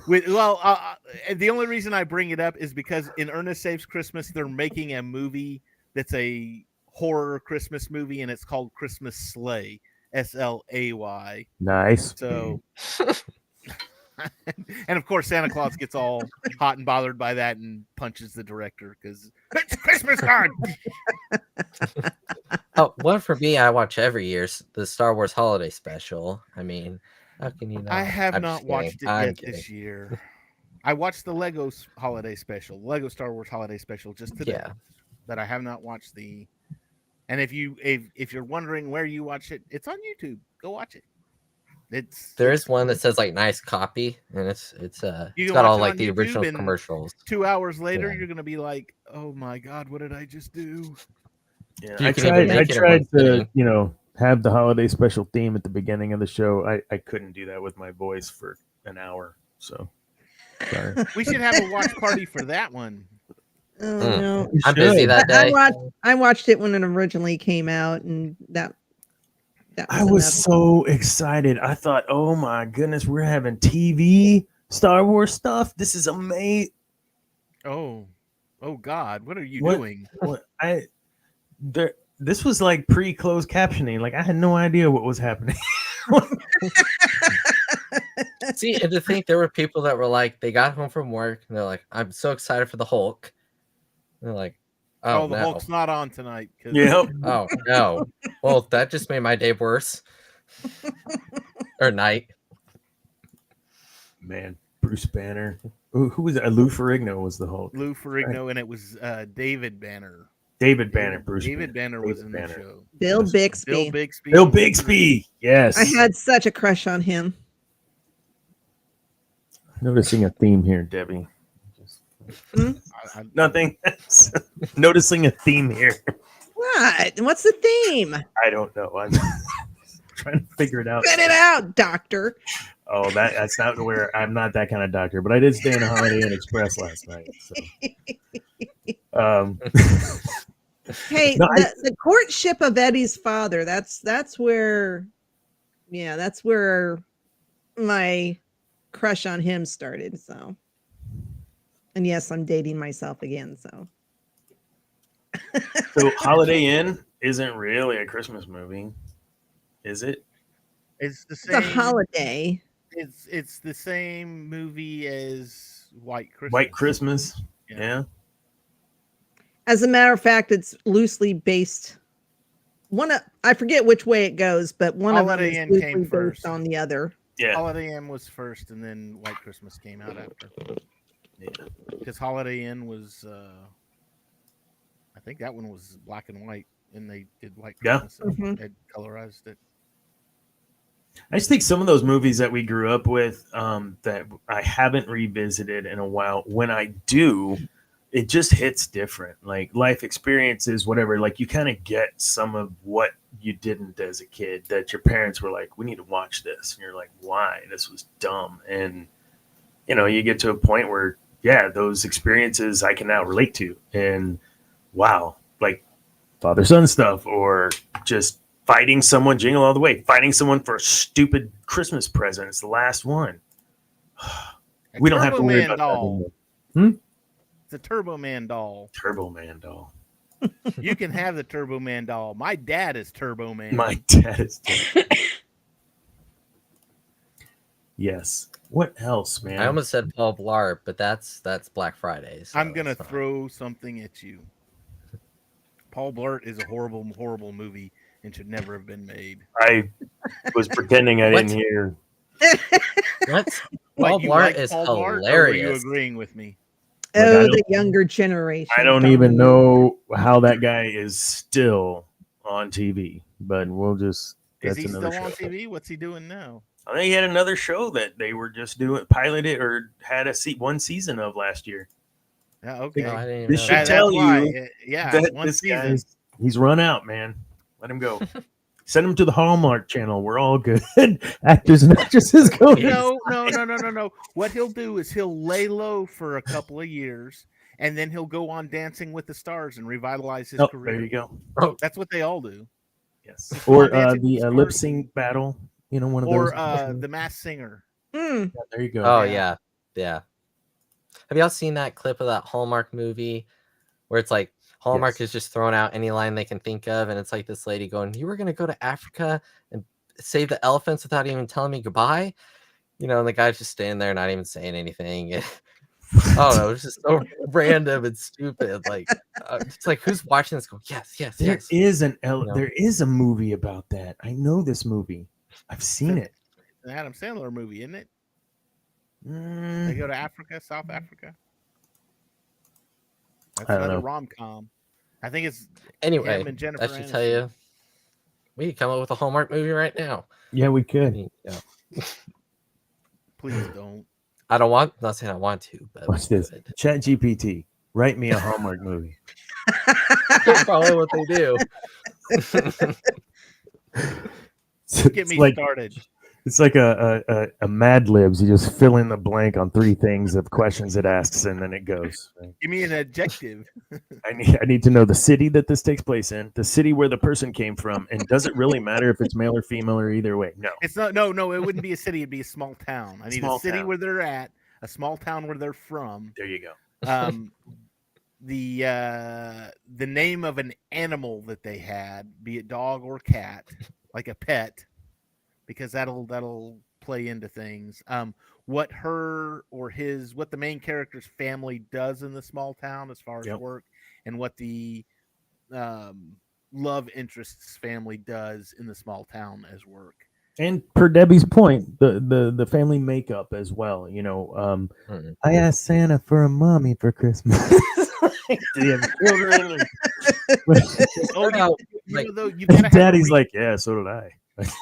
the only reason I bring it up is because in Ernest Saves Christmas they're making a movie that's a horror Christmas movie, and it's called Christmas Slay, SLAY. Nice. So. And of course, Santa Claus gets all hot and bothered by that and punches the director because it's Christmas card. One for me, I watch every year, the Star Wars Holiday Special. I mean, how can you not? I have not watched it yet this year. I watched the Lego Holiday Special, Lego Star Wars Holiday Special, just today. But I have not watched the. And if you're wondering where you watch it, it's on YouTube. Go watch it. There is one that says like nice copy, and it's You got all watch it like on the YouTube, original and commercials. 2 hours later, Yeah. you're gonna be like, "Oh my god, what did I just do?" Yeah, You I can even tried. I make it in tried one to, sitting. have the holiday special theme at the beginning of the show. I couldn't do that with my voice for an hour. So sorry. We should have a watch party for that one. Oh Mm. no. You I'm busy should. that day. I watched it when it originally came out, and that I was was enough. so excited. I thought, oh my goodness, we're having TV Star Wars stuff. This is amazing. Oh God, what are you What- doing? What this was like pre-closed captioning. Like I had no idea what was happening. See, and to think there were people that were like, they got home from work and they're like, I'm so excited for the Hulk. And they're like, oh, the no. Hulk's not on tonight. Yep. Oh no. Well, that just made my day worse. Or night. Man, Bruce Banner. Who was it? Lou Ferrigno was the Hulk. Lou Ferrigno, and it was David Banner. David Banner. Bruce David Banner was David in Banner. the show. Bill Bixby. Bill Bixby. Bill Bixby. Yes. I had such a crush on him. Noticing a theme here, Debbie. I- Nothing. Noticing a theme here. What? What's the theme? I don't know. I'm trying to figure it out. Spit it out, doctor. Oh, that's not where I'm not that kind of doctor, but I did stay in a Holiday Inn Express last night. So. Hey, No, the courtship of Eddie's father. That's where my crush on him started. So, and yes, I'm dating myself again. So Holiday Inn isn't really a Christmas movie, is it? It's the it's same. a holiday. It's the same movie as White Christmas. White Christmas. Yeah. As a matter of fact, it's loosely based. I forget which way it goes, but one Holiday of Inn them is came loosely first. based on the other. Yeah. Holiday Inn was first, and then White Christmas came out after. Yeah. Because Holiday Inn was, I think that one was black and white, and they did White Yeah. Christmas. And Mhm. they colorized it. I just think some of those movies that we grew up with that I haven't revisited in a while, when I do, it just hits different. Like life experiences, whatever. Like you kind of get some of what you didn't as a kid that your parents were like, we need to watch this. And you're like, why? This was dumb. And, you get to a point where, yeah, those experiences I can now relate to. And wow, like father-son stuff or just fighting someone, jingle all the way, fighting someone for a stupid Christmas present. It's the last one. We don't have to worry Turbo Man about doll. that anymore. It's a Turbo Man doll. Turbo Man doll. You can have the Turbo Man doll. My dad is Turbo Man. My dad is Yes. What else, man? I almost said Paul Blart, but that's Black Friday. So I'm gonna it's fine. throw something at you. Paul Blart is a horrible, horrible movie and should never have been made. I was pretending I What? didn't hear. What? What, Paul you Blart like is Paul Blart, or were you hilarious. agreeing with me? Like, Oh, the younger generation. I don't even know how that guy is still on TV, but we'll just. Is That's he another still on show. TV? What's he doing now? I think he had another show that they were just doing, piloted or had one season of last year. Yeah, okay. No, I didn't even This know should that. tell why. you Yeah, that one this season. he's run out, man. Let him go. Send him to the Hallmark Channel. We're all good. Actors and actresses go. No. What he'll do is he'll lay low for a couple of years, and then he'll go on Dancing with the Stars and revitalize his Oh, career. there you go. That's what they all do. Yes. Or Dancing with the the lip Stars. sync battle. One of Or those. The Masked Singer. Mm. Yeah, there you go. Oh Yeah. yeah. Have y'all seen that clip of that Hallmark movie where it's like Hallmark Yes. is just throwing out any line they can think of, and it's like this lady going, "You were gonna go to Africa and save the elephants without even telling me goodbye," and the guy's just standing there, not even saying anything. I don't know, it's just so random and stupid. Like it's like, who's watching this? Go, yes. There is know? there is a movie about that. I know this movie. I've seen it. It's an Adam Sandler movie, isn't it? They Mm, go to Africa, South Africa. That's I don't another know. rom-com. I think it's Anyway, him and Jennifer I should tell Aniston. you, we could come up with a Hallmark movie right now. yeah, we could. Yeah. Please don't. I don't want. Not saying I want to, but Watch this. Chat GPT. Write me a Hallmark movie. That's probably what they do. Get me started. It's like a Mad Libs. You just fill in the blank on 3 things of questions it asks, and then it goes. Right? Give me an adjective. I need to know the city that this takes place in, the city where the person came from, and does it really matter if it's male or female or either way? No. It's not. No. It wouldn't be a city. It'd be a small town. I need Small a city town. where they're at, a small town where they're from. There you go. The name of an animal that they had, be it dog or cat, like a pet, because that'll play into things. What her or his, what the main character's family does in the small town as far as work, and what the love interest's family does in the small town as work. And per Debbie's point, the family makeup as well. You know, I asked Santa for a mommy for Christmas. Do you have children? Daddy's like, yeah, so did I.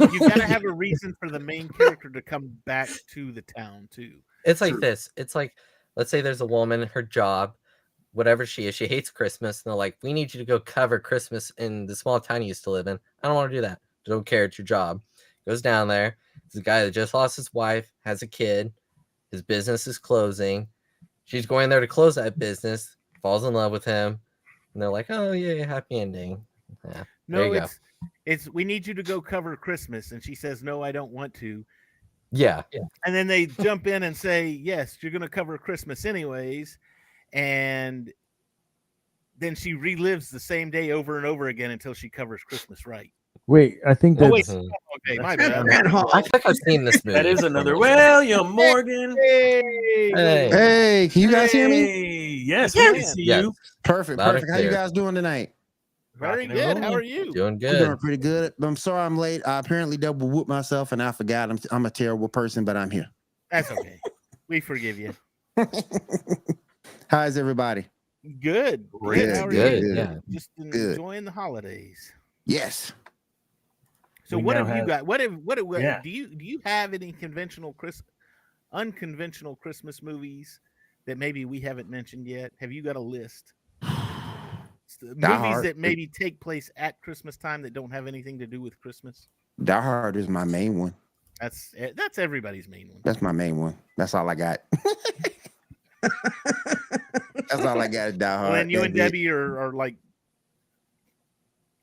You gotta have a reason for the main character to come back to the town too. It's like this. It's like, let's say there's a woman, her job, whatever she is, she hates Christmas, and they're like, we need you to go cover Christmas in the small town you used to live in. I don't want to do that. Don't care. It's your job. Goes down there. It's a guy that just lost his wife, has a kid. His business is closing. She's going there to close that business, falls in love with him, and they're like, oh yeah, happy ending. Yeah, no, it's we need you to go cover Christmas, and she says, no, I don't want to. Yeah. And then they jump in and say, yes, you're going to cover Christmas anyways, and then she relives the same day over and over again until she covers Christmas right. Wait, I think that's... Okay, my bad. I think I've seen this movie. That is another... William Morgan! Hey, can you guys hear me? Yes, we can see you. Perfect. How you guys doing tonight? Very good. How are you? Doing good. I'm doing pretty good. I'm sorry I'm late. I apparently double whooped myself and I forgot. I'm a terrible person, but I'm here. That's okay. We forgive you. How is everybody? Good. Great. How are good. you? Yeah. Just enjoying the holidays. Yes. So what have you got? What do you have any unconventional Christmas movies that maybe we haven't mentioned yet? Have you got a list? Movies that maybe take place at Christmas time that don't have anything to do with Christmas. Die Hard is my main one. That's everybody's main one. That's my main one. That's all I got. That's all I got. Die Hard. Well, and you and Debbie are like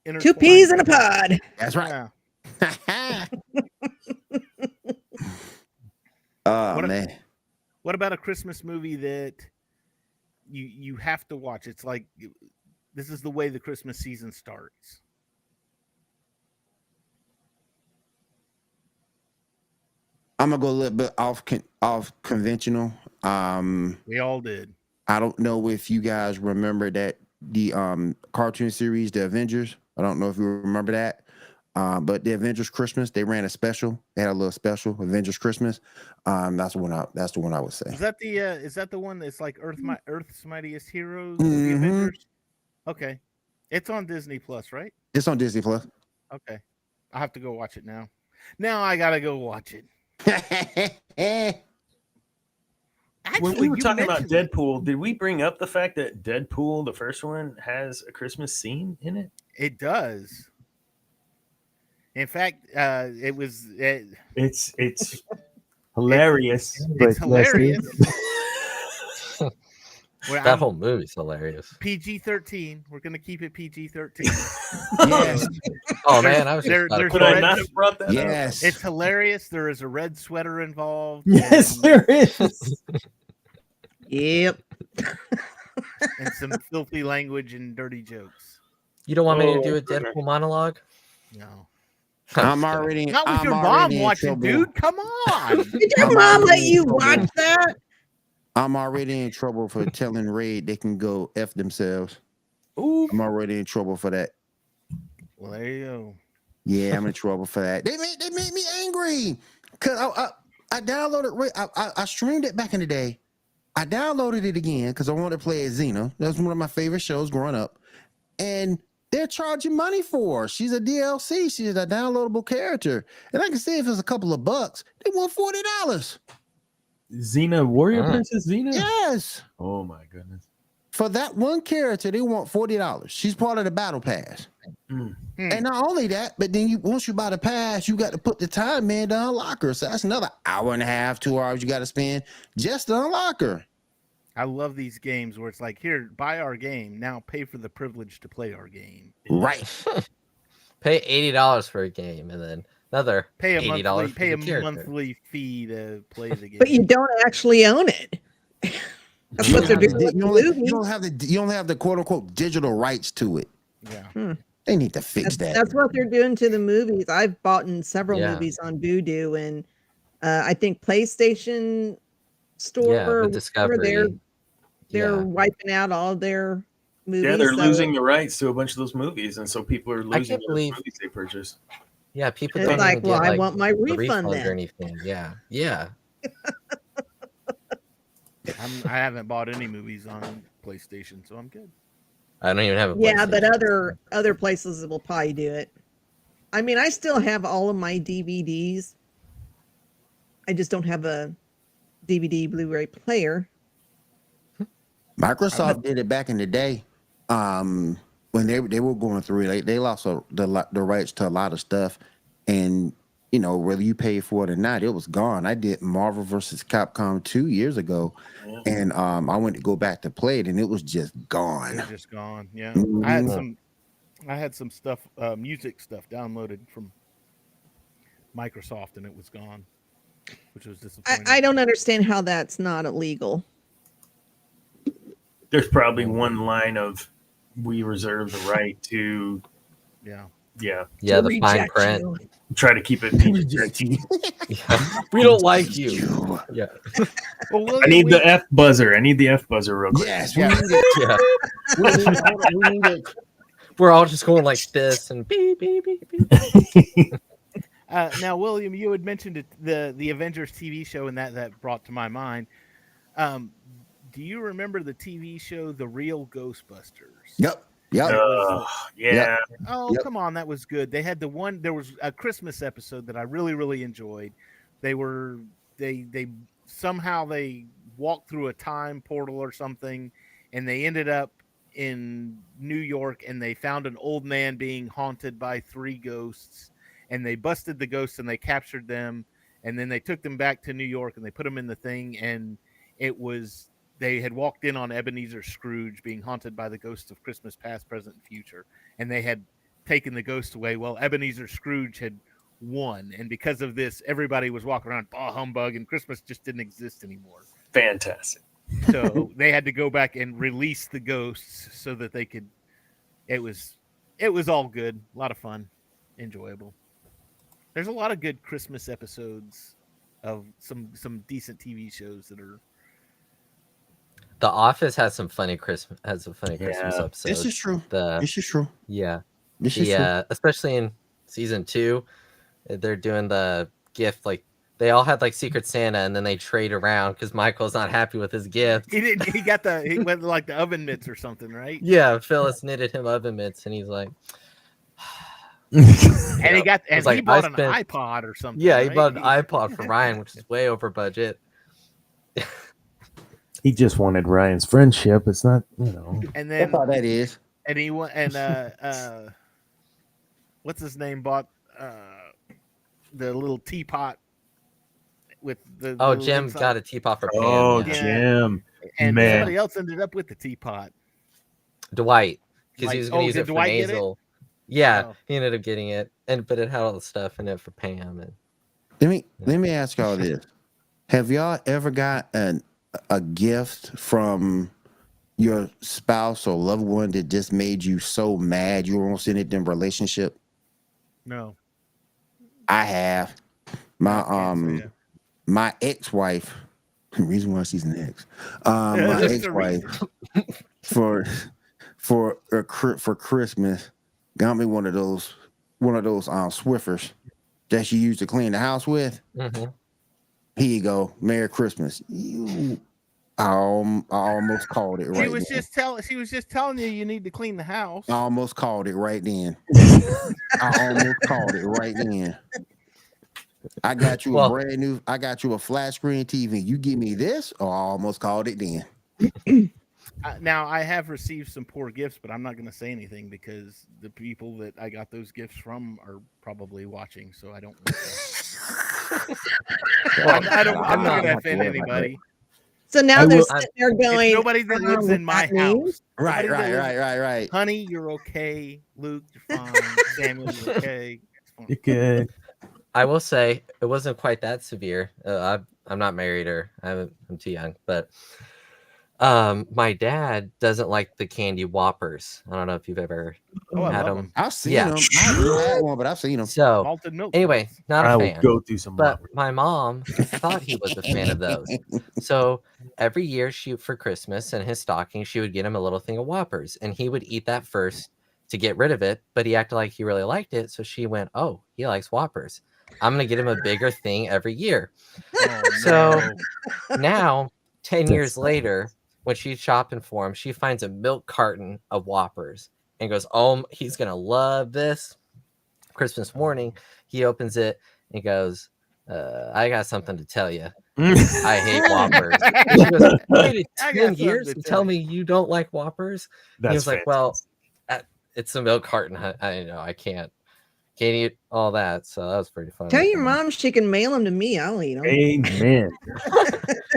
2 peas in a pod. That's right. Yeah. Man. What about a Christmas movie that you have to watch? It's like, this is the way the Christmas season starts. I'm gonna go a little bit off conventional. We all did. I don't know if you guys remember that the cartoon series, The Avengers. I don't know if you remember that. But the Avengers Christmas, they ran a special. They had a little special, Avengers Christmas. That's the one I would say. Is that the one that's like Earth's Mightiest Heroes? Mm-hmm. The Avengers? Okay. It's on Disney Plus, right? It's on Disney Plus. Okay. I'll have to go watch it now. Now I gotta go watch it. Actually, when we were talking about Deadpool, did we bring up the fact that Deadpool, the first one, has a Christmas scene in it? It does. In fact, it was. It's hilarious. It's hilarious. That whole movie's hilarious. PG-13. We're gonna keep it PG-13. Yes. Oh man, I was. Could I not have brought that up? It's hilarious. There is a red sweater involved. Yes, there is. Yep. And some filthy language and dirty jokes. You don't want me to do a Deadpool monologue? No. I'm already not with your mom watching, dude. Come on. Did your mom let you watch that? I'm already in trouble for telling Raid they can go F themselves. Ooh. I'm already in trouble for that. Well, there you go. Yeah, I'm in trouble for that. They made me angry because I downloaded. I streamed it back in the day. I downloaded it again because I wanted to play as Xena. That was one of my favorite shows growing up, and they're charging money for her. She's a DLC. She's a downloadable character. And I can see if it's a couple of bucks, they want $40. Xena, Warrior Princess Xena? Yes. Oh my goodness. For that one character, they want $40. She's part of the battle pass. And not only that, but then once you buy the pass, you got to put the time in to unlock her. So that's another hour and a half, 2 hours you got to spend just to unlock her. I love these games where it's like, here, buy our game. Now pay for the privilege to play our game. Right. Pay $80 for a game and then another Pay a $80 monthly fee to play the game. But you don't actually own it. That's what they're doing. You don't have the quote unquote digital rights to it. Yeah. They need to fix that. That's what they're doing to the movies. I've bought in several movies on Vudu, and I think PlayStation Store with Discovery. They're wiping out all their movies. Yeah, they're losing the rights to a bunch of those movies, and so people are losing the movies they purchased. Yeah, people it's don't like, even well, get, I want my refund then. Or anything. Yeah. I haven't bought any movies on PlayStation, so I'm good. I don't even have a PlayStation. Yeah, but other places will probably do it. I mean, I still have all of my DVDs. I just don't have a DVD Blu-ray player. Microsoft did it back in the day. When they were going through it, they lost the rights to a lot of stuff, and whether you paid for it or not, it was gone. I did Marvel vs. Capcom 2 years ago, and I went to go back to play it, and it was just gone. It was just gone. Yeah, Mm-hmm. I had some stuff, music stuff downloaded from Microsoft, and it was gone, which was disappointing. I don't understand how that's not illegal. There's probably one line of "We reserve the right to." Yeah, the fine print. Try to keep it PG-13. We don't like you. Yeah. Well, I need the F buzzer. Real quick. Yes. Yeah. We need it. We're all just going like this and beep, beep, beep, beep. Now, William, you had mentioned it, the Avengers TV show, and that brought to my mind. Do you remember the TV show The Real Ghostbusters? Yep. Yeah. Yeah. Oh, come on, that was good. They had there was a Christmas episode that I really, really enjoyed. They somehow walked through a time portal or something, and they ended up in New York, and they found an old man being haunted by 3 ghosts, and they busted the ghosts and they captured them, and then they took them back to New York and they put them in the thing, and they had walked in on Ebenezer Scrooge being haunted by the ghosts of Christmas past, present, and future. And they had taken the ghost away. Well, Ebenezer Scrooge had won. And because of this, everybody was walking around, bah humbug, and Christmas just didn't exist anymore. Fantastic. So they had to go back and release the ghosts so that they could. It was all good. A lot of fun. Enjoyable. There's a lot of good Christmas episodes of some decent TV shows that are. The Office has some funny Christmas episodes. This is true. This is true. Yeah. This is true. Especially in season 2, they're doing the gift, like they all had like Secret Santa, and then they trade around because Michael's not happy with his gift. He went like the oven mitts or something, right? Yeah, Phyllis knitted him oven mitts, and he's like, and he bought an iPod or something. Yeah, he right? bought an iPod for Ryan, which is way over budget. He just wanted Ryan's friendship. It's not, And then That's all that is. And he went what's his name bought the little teapot with the. Jim got a teapot for Pam. Oh, yeah. Jim. And Man. somebody else ended up with the teapot. Dwight, because he was going to use it for Dwight nasal. Yeah, he ended up getting it, but it had all the stuff in it for Pam. And Let me ask y'all this: have y'all ever got a gift from your spouse or loved one that just made you so mad you were almost in it in relationship? No. I have. My ex-wife, the reason why she's an ex, my ex-wife for Christmas got me one of those Swiffers that she used to clean the house with. Mm-hmm. Here you go. Merry Christmas. You I almost called it right. She was just telling you need to clean the house. I almost called it right then. I almost called it right then. I got you I got you a flat screen TV. You give me this, or I almost called it then. Now I have received some poor gifts, but I'm not going to say anything because the people that I got those gifts from are probably watching, so I don't. I'm not going to offend anybody. So now they're sitting there going, it's nobody that lives in my house. Right. Honey, you're okay. Luke, you're fine. Samuel, you're okay. You're good. I will say it wasn't quite that severe. I'm not married or I'm too young, but my dad doesn't like the candy Whoppers. I don't know if you've ever had them. I've seen them. I haven't had one, but I've seen them. So malted milk. anyway, not a I fan. would go through some. But Whoppers. my mom thought he was a fan of those. So every year for Christmas in his stocking, she would get him a little thing of Whoppers, and he would eat that first to get rid of it. But he acted like he really liked it, so she went, "Oh, he likes Whoppers. I'm gonna get him a bigger thing every year." So now, 10 years later, when she's shopping for him, she finds a milk carton of Whoppers and goes, "Oh, he's gonna love this." Christmas morning, he opens it and goes, "I got something to tell you. I hate Whoppers." And she goes, "You waited 10 years to tell me you don't like Whoppers?" And he was like, "Well, it's a milk carton. I know I can't eat all that." So that was pretty funny. Tell your mom she can mail them to me. I'll eat them. Amen.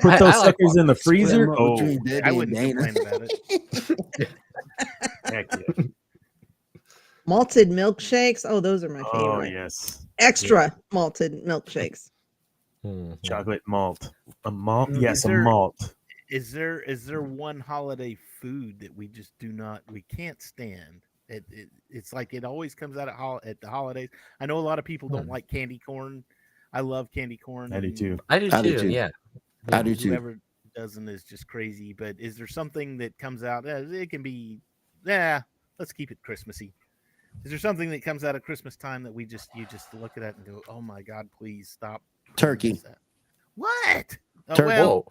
Put those suckers in the freezer. Oh, I wouldn't complain about it. heck yeah. Malted milkshakes. Oh, those are my favorite. Oh yes. Extra malted milkshakes. Chocolate malt. A malt. Yes, a malt. Is there one holiday food that we can't stand? It's like it always comes out at the holidays. I know a lot of people don't like candy corn. I love candy corn. I do too. I do too. Yeah. I do too. Whoever doesn't is just crazy. But is there something that comes out? It can be. Yeah, let's keep it Christmassy. Is there something that comes out at Christmas time that you just look at it and go, "Oh my God, please stop"? Turkey. What? Turkey. No.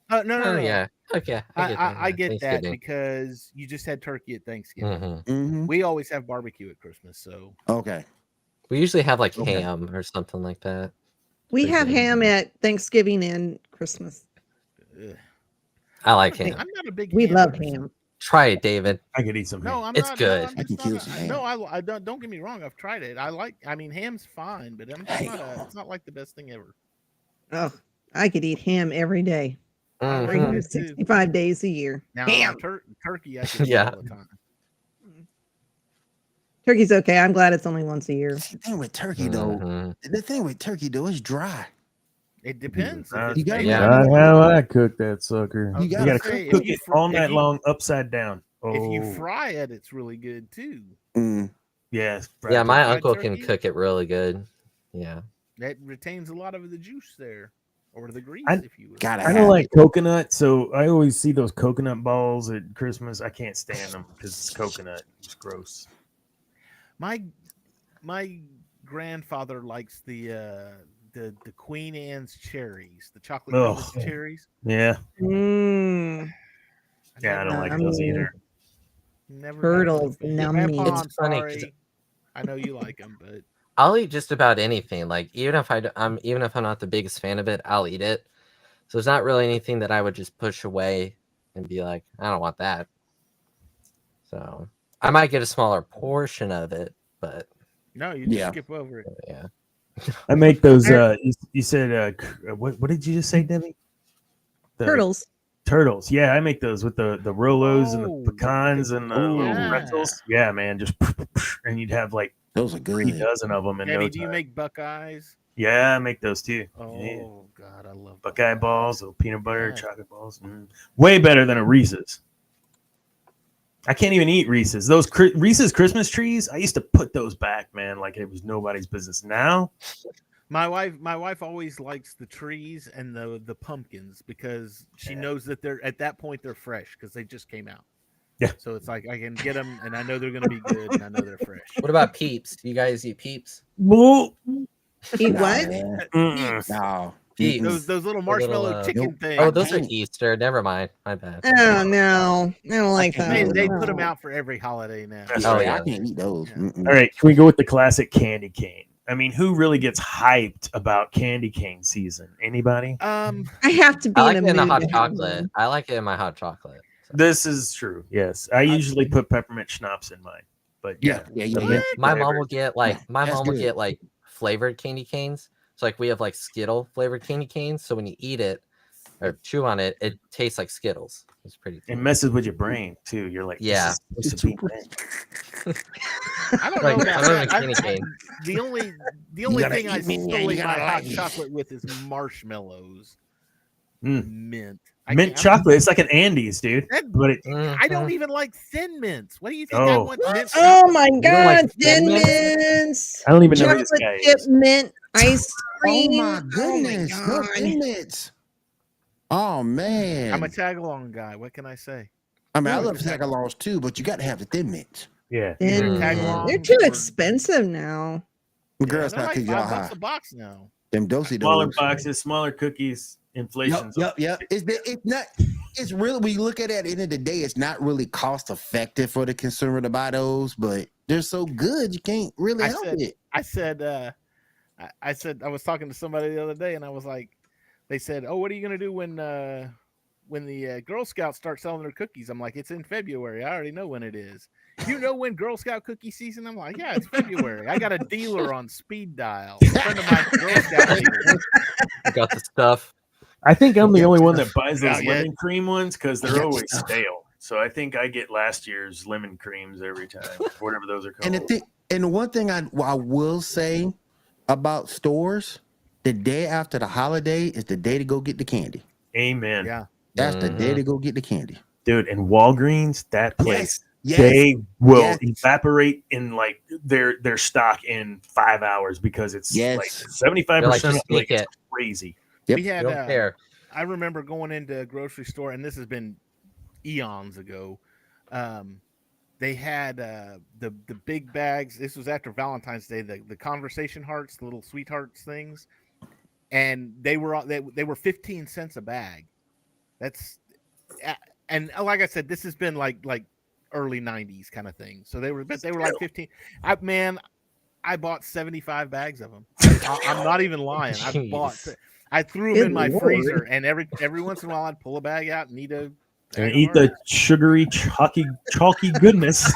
Yeah. Okay. I get that because you just had turkey at Thanksgiving. Mm-hmm. We always have barbecue at Christmas, so Okay. We usually have like ham or something like that. We have ham at Thanksgiving and Christmas. I like ham. I'm not a big. We ham love person. ham. Try it, David. I could eat some ham. No, I'm It's not, good. No, I can kill some ham. No, I don't get me wrong. I've tried it. Ham's fine, but it's not like the best thing ever. Oh, I could eat ham every day. Mhm. 365 days a year. Now, Ham. turkey, I can eat Yeah. all the time. Turkey's okay. I'm glad it's only once a year. The thing with turkey though, it's dry. It depends. You gotta Not how I cook that sucker. I was You gonna gotta say, cook if you it fr- all if night you- long, upside down. Oh, If you fry it, it's really good too. yes. Yeah, my fried uncle can turkey? cook it really good. Yeah. That retains a lot of the juice there, or the grease, I- if you will. Gotta I don't like coconut, so I always see those coconut balls at Christmas. I can't stand them because it's coconut. It's gross. My grandfather likes the Queen Anne's cherries, the chocolate covered cherries. Yeah. I Yeah, I don't like never- those either. Never Turtles, got them. nummy. Grandpa, It's funny I'm 'cause- sorry. I know you like them, but I'll eat just about anything. Like even if I'm not the biggest fan of it, I'll eat it. So it's not really anything that I would just push away and be like, I don't want that. So I might get a smaller portion of it, but no, you just skip over it. yeah. I make those. You said what did you just say, Debbie? Turtles. Turtles. Yeah, I make those with the Rolos and Oh, the pecans and the little yeah. pretzels. Yeah, man, just and you'd have like those are 3 good. dozen of them in Debbie, no do you time. make Buckeyes? Yeah, I make those too. Oh Yeah. God, I love Buckeye balls, little peanut butter, Yeah. chocolate balls. Way better than a Reese's. I can't even eat Reese's. Those Reese's Christmas trees, I used to put those back, man, like it was nobody's business. Now, My wife always likes the trees and the pumpkins because she knows that they're at that point they're fresh because they just came out. Yeah. So it's like I can get them and I know they're going to be good and I know they're fresh. What about Peeps? Do you guys eat Peeps? Bull. Eat what? Man. Mm-mm. No. Peeps. Those little The marshmallow little, chicken Nope. things. Oh, those are can't. Easter. Never mind. My bad. Oh no, I don't like can't that. eat They those. put them out for every holiday now. That's Oh, right. yeah. I can't eat those. Yeah. Mm-mm. All right, can we go with the classic candy cane? I mean, who really gets hyped about candy cane season? Anybody? I have to be I like in it a in the mood hot to have chocolate. one. I like it in my hot chocolate. So. This is true. Yes, I usually put peppermint schnapps in mine, but Yeah, yeah, yeah, the yeah. mint My mom flavor. will get like That's good. flavored candy canes. So like we have like Skittle flavored candy canes. So when you eat it or chew on it, it tastes like Skittles. It's pretty It cool. messes with your brain too. You're like, Yeah. this is supposed to be mint. I don't Like, know about I love that. a candy cane. The only gotta thing I eat me, man. sully You my gotta hot like it. chocolate with is marshmallows. Mm. Mint. Mint chocolate. It's like an Andes, dude. But it, I don't Mhm. even like Thin Mints. What do you think? I Oh. want mint Oh chocolate? my don't god, like Thin Thin Mints? Mints, I don't even know who this chocolate guy chip is. mint ice Oh cream. my goodness! No God. Thin Mints. Oh man! I'm a tag along guy. What can I say? I mean, I Ooh, love it's a tag- tagalongs too, but you got to have the Thin Mints. Yeah. Thin Mhm. Mints. Tag-alongs They're too or- expensive now. The Yeah, girls they're not like kick y'all $5 high. a box now. Them dosey Smaller dos. boxes, smaller cookies, Yep, inflation. yep. It's not. It's really. When you look at it at the end of the day, it's not really cost effective for the consumer to buy those, but they're so good you can't really I help said- it. I said I was talking to somebody the other day, and I was like, they said, "Oh, what are you gonna do when the Girl Scouts start selling their cookies?" I'm like, "It's in February. I already know when it is." You know when Girl Scout cookie season? I'm like, "Yeah, it's February." I got a dealer on speed dial. A friend of mine, Girl Scout leader. I got the stuff. I think I'm the Yeah. only one that buys Yeah, those yeah. lemon cream ones because they're Yeah. always stale. So I think I get last year's lemon creams every time, whatever those are called. And the one thing I will say about stores, the day after the holiday is the day to go get the candy. Amen. Yeah, That's the day Mhm. to go get the candy. Dude, and Walgreens, that place, Yes. they will Yes. evaporate in like their stock in 5 hours because it's Yes. like 75% They're like, just like sneak it's it. crazy. Yep. we You had. don't care. I remember going into a grocery store, and this has been eons ago. They had the big bags. This was after Valentine's Day. The conversation hearts, the little sweethearts things, and they were 15 cents a bag. That's and like I said, this has been like early 90s kind of thing. So they were like 15. I bought 75 bags of them. I'm not even lying. Jeez. I threw them Good in my Lord. freezer, and every once in a while I'd pull a bag out and eat a. And eat the sugary, chalky goodness.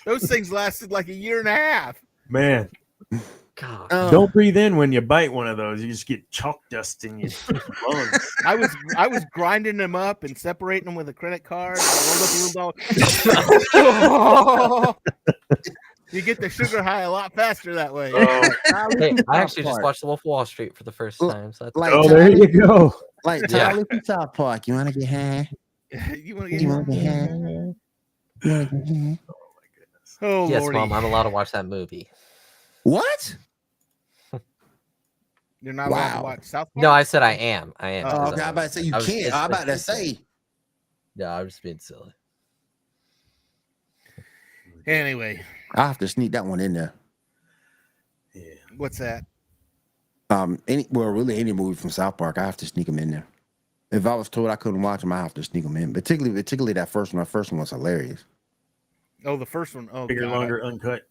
Those things lasted like a year and a half. Man, God. don't breathe in when you bite one of those. You just get chalk dust in your lungs. I was grinding them up and separating them with a credit card. And I rolled up a little You get the sugar high a lot faster that way. Oh, Hey, I actually just watched The Wolf of Wall Street for the first time. So that's Like oh, there you go. Like Yeah. Charlie from South Park. You want to get high? You want to You want get? to get high? You want to get high? Oh yes, lordy! Mom, I'm allowed to watch that movie. What? You're not allowed to Wow. watch South Park. No, I said I am. I am. Oh, Oh, 'cause okay. I'm about to say you I was can't. just- I'm about to say. Yeah, I was just being silly. Anyway, I have to sneak that one in there. Yeah. what's that? Really any movie from South Park, I have to sneak them in there. If I was told I couldn't watch them, I have to sneak them in. Particularly that first one. That first one was hilarious. Oh, the first one. Oh, Bigger, God. longer, uncut.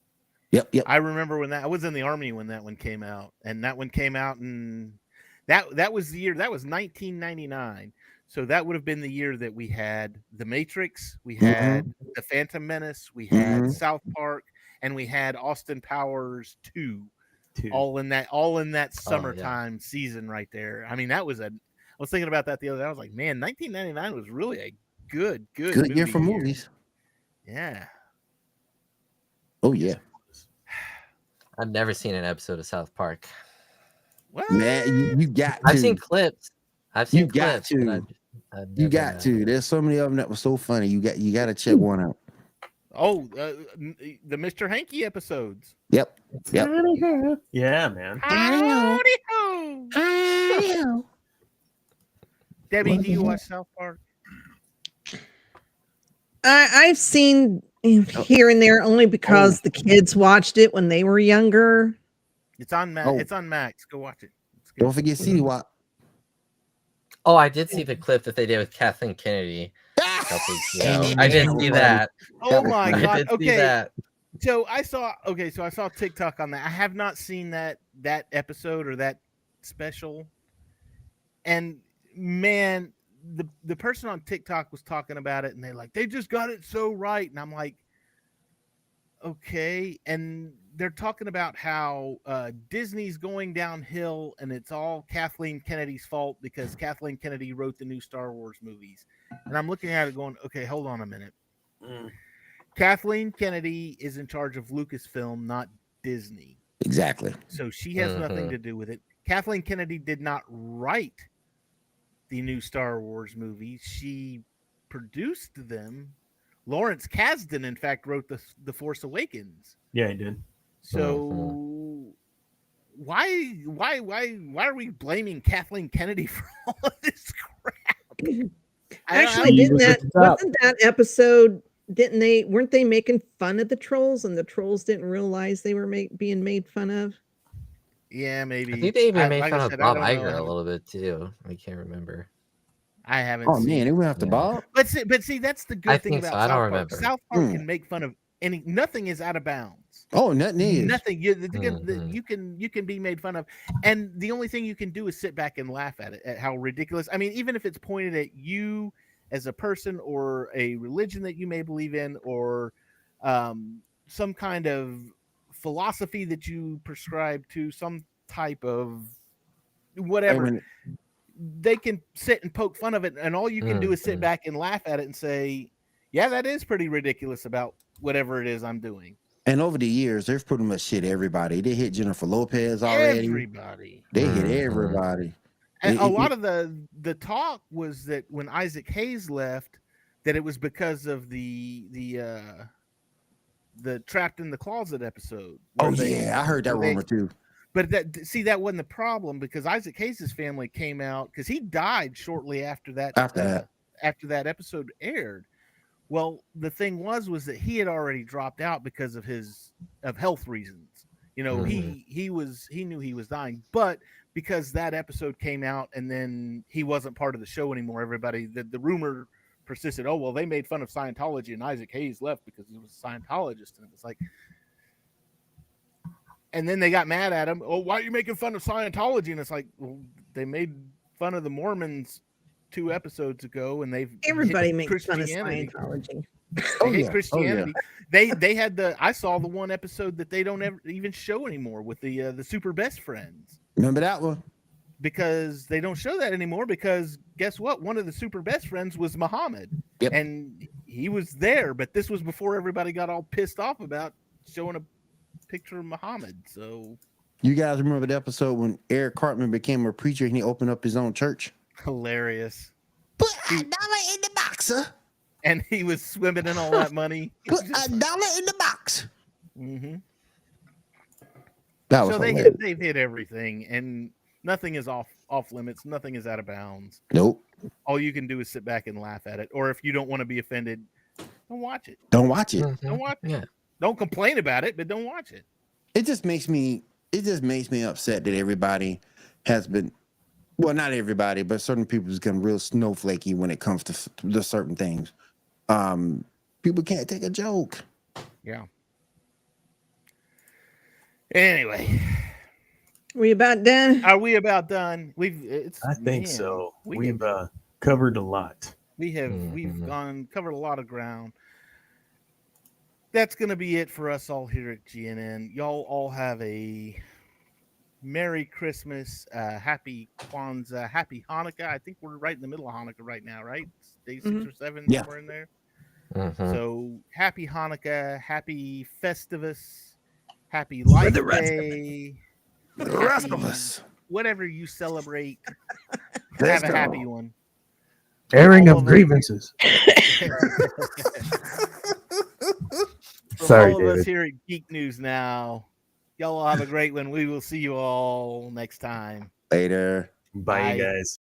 Yep. I remember when I was in the Army when that one came out, and that one came out, and that was the year. That was 1999. So that would have been the year that we had The Matrix, we had The Phantom Menace, we had South Park, and we had Austin Powers 2. All in that summertime season right there. I mean, I was thinking about that the other day. I was like, man, 1999 was really a good year for movies. Yeah. Oh yeah, I've never seen an episode of South Park. What? man, you got to. I've seen clips. You got to. I've You never, got to. There's so many of them that were so funny. You got to check one out. Oh, the Mr. Hanky episodes. Yep. Yeah, man. Howdy ho. Debbie, do you watch South Park? I've seen here and there only because the kids watched it when they were younger. It's on Max. Oh. It's on Max. Go watch it. Don't forget City Wap. Oh, I did see the clip that they did with Kathleen Kennedy. I did see that. Oh my I god. did see Okay. that. So I saw TikTok on that. I have not seen that episode or that special. And man, the person on TikTok was talking about it, and they just got it so right. And I'm like, okay. And they're talking about how Disney's going downhill, and it's all Kathleen Kennedy's fault because Kathleen Kennedy wrote the new Star Wars movies. And I'm looking at it going, okay, hold on a minute. Kathleen Kennedy is in charge of Lucasfilm, not Disney. Exactly. So she has nothing to do with it. Kathleen Kennedy did not write the new Star Wars movies. She produced them. Lawrence Kasdan, in fact, wrote the Force Awakens. Yeah, he did. So why are we blaming Kathleen Kennedy for all of this crap? Actually, wasn't that episode? Weren't they making fun of the trolls, and the trolls didn't realize they were being made fun of? Yeah, maybe. I think they even made fun of Bob Iger a little bit too. I can't remember. I haven't. Oh man, they went after Bob. But see, that's the good thing about South Park. Remember. South Park can make fun of nothing is out of bounds. Oh, nothing is. Nothing. You can be made fun of, and the only thing you can do is sit back and laugh at it, at how ridiculous. I mean, even if it's pointed at you as a person or a religion that you may believe in, or some kind of philosophy that you prescribe to, some type of whatever. They can sit and poke fun of it, and all you can do is sit back and laugh at it and say, yeah, that is pretty ridiculous about whatever it is I'm doing. And over the years, they've pretty much hit everybody. They hit Jennifer Lopez already. Everybody. They hit everybody. And a lot of the talk was that when Isaac Hayes left, that it was because of the Trapped in the Closet episode. Oh yeah, I heard that rumor too. But that wasn't the problem, because Isaac Hayes' family came out because he died shortly after that episode aired. Well, the thing was that he had already dropped out because of health reasons. You know, he knew he was dying, but because that episode came out and then he wasn't part of the show anymore, the rumor persisted. Oh, well, they made fun of Scientology and Isaac Hayes left because he was a Scientologist, and it was like. And then they got mad at him. Oh, why are you making fun of Scientology? And it's like, well, they made fun of the Mormons 2 episodes ago, and everybody makes fun of Scientology. Christianity. They had I saw the one episode that they don't ever even show anymore with the Super Best Friends. Remember that one? Because they don't show that anymore, because guess what? One of the Super Best Friends was Muhammad. Yep. And he was there, but this was before everybody got all pissed off about showing a picture of Muhammad. So you guys remember the episode when Eric Cartman became a preacher and he opened up his own church? Hilarious. Put $1 in the boxer. And he was swimming in all that money. Put $1 in the box. Mm-hmm. That was so hilarious. they've hit everything, and nothing is off limits. Nothing is out of bounds. Nope. All you can do is sit back and laugh at it. Or if you don't want to be offended, don't watch it. Don't watch it. Mm-hmm. Don't watch it. Don't complain about it, but don't watch it. It just makes me upset that everybody has been, well, not everybody, but certain people has become real snowflakey when it comes to certain things. People can't take a joke. Yeah. Anyway, we about done? Are we about done? I think so. We've covered a lot. We've covered a lot of ground. That's going to be it for us all here at GNN. Y'all all have a Merry Christmas, Happy Kwanzaa, Happy Hanukkah. I think we're right in the middle of Hanukkah right now, right? Day 6 or 7, somewhere in there. So Happy Hanukkah, Happy Festivus, Happy Life Day. For the rest of us. Whatever you celebrate, have a happy one. Airing of grievances. Sorry, all of us here at Geek News Now. Y'all will have a great one. We will see you all next time. Later. Bye. Guys.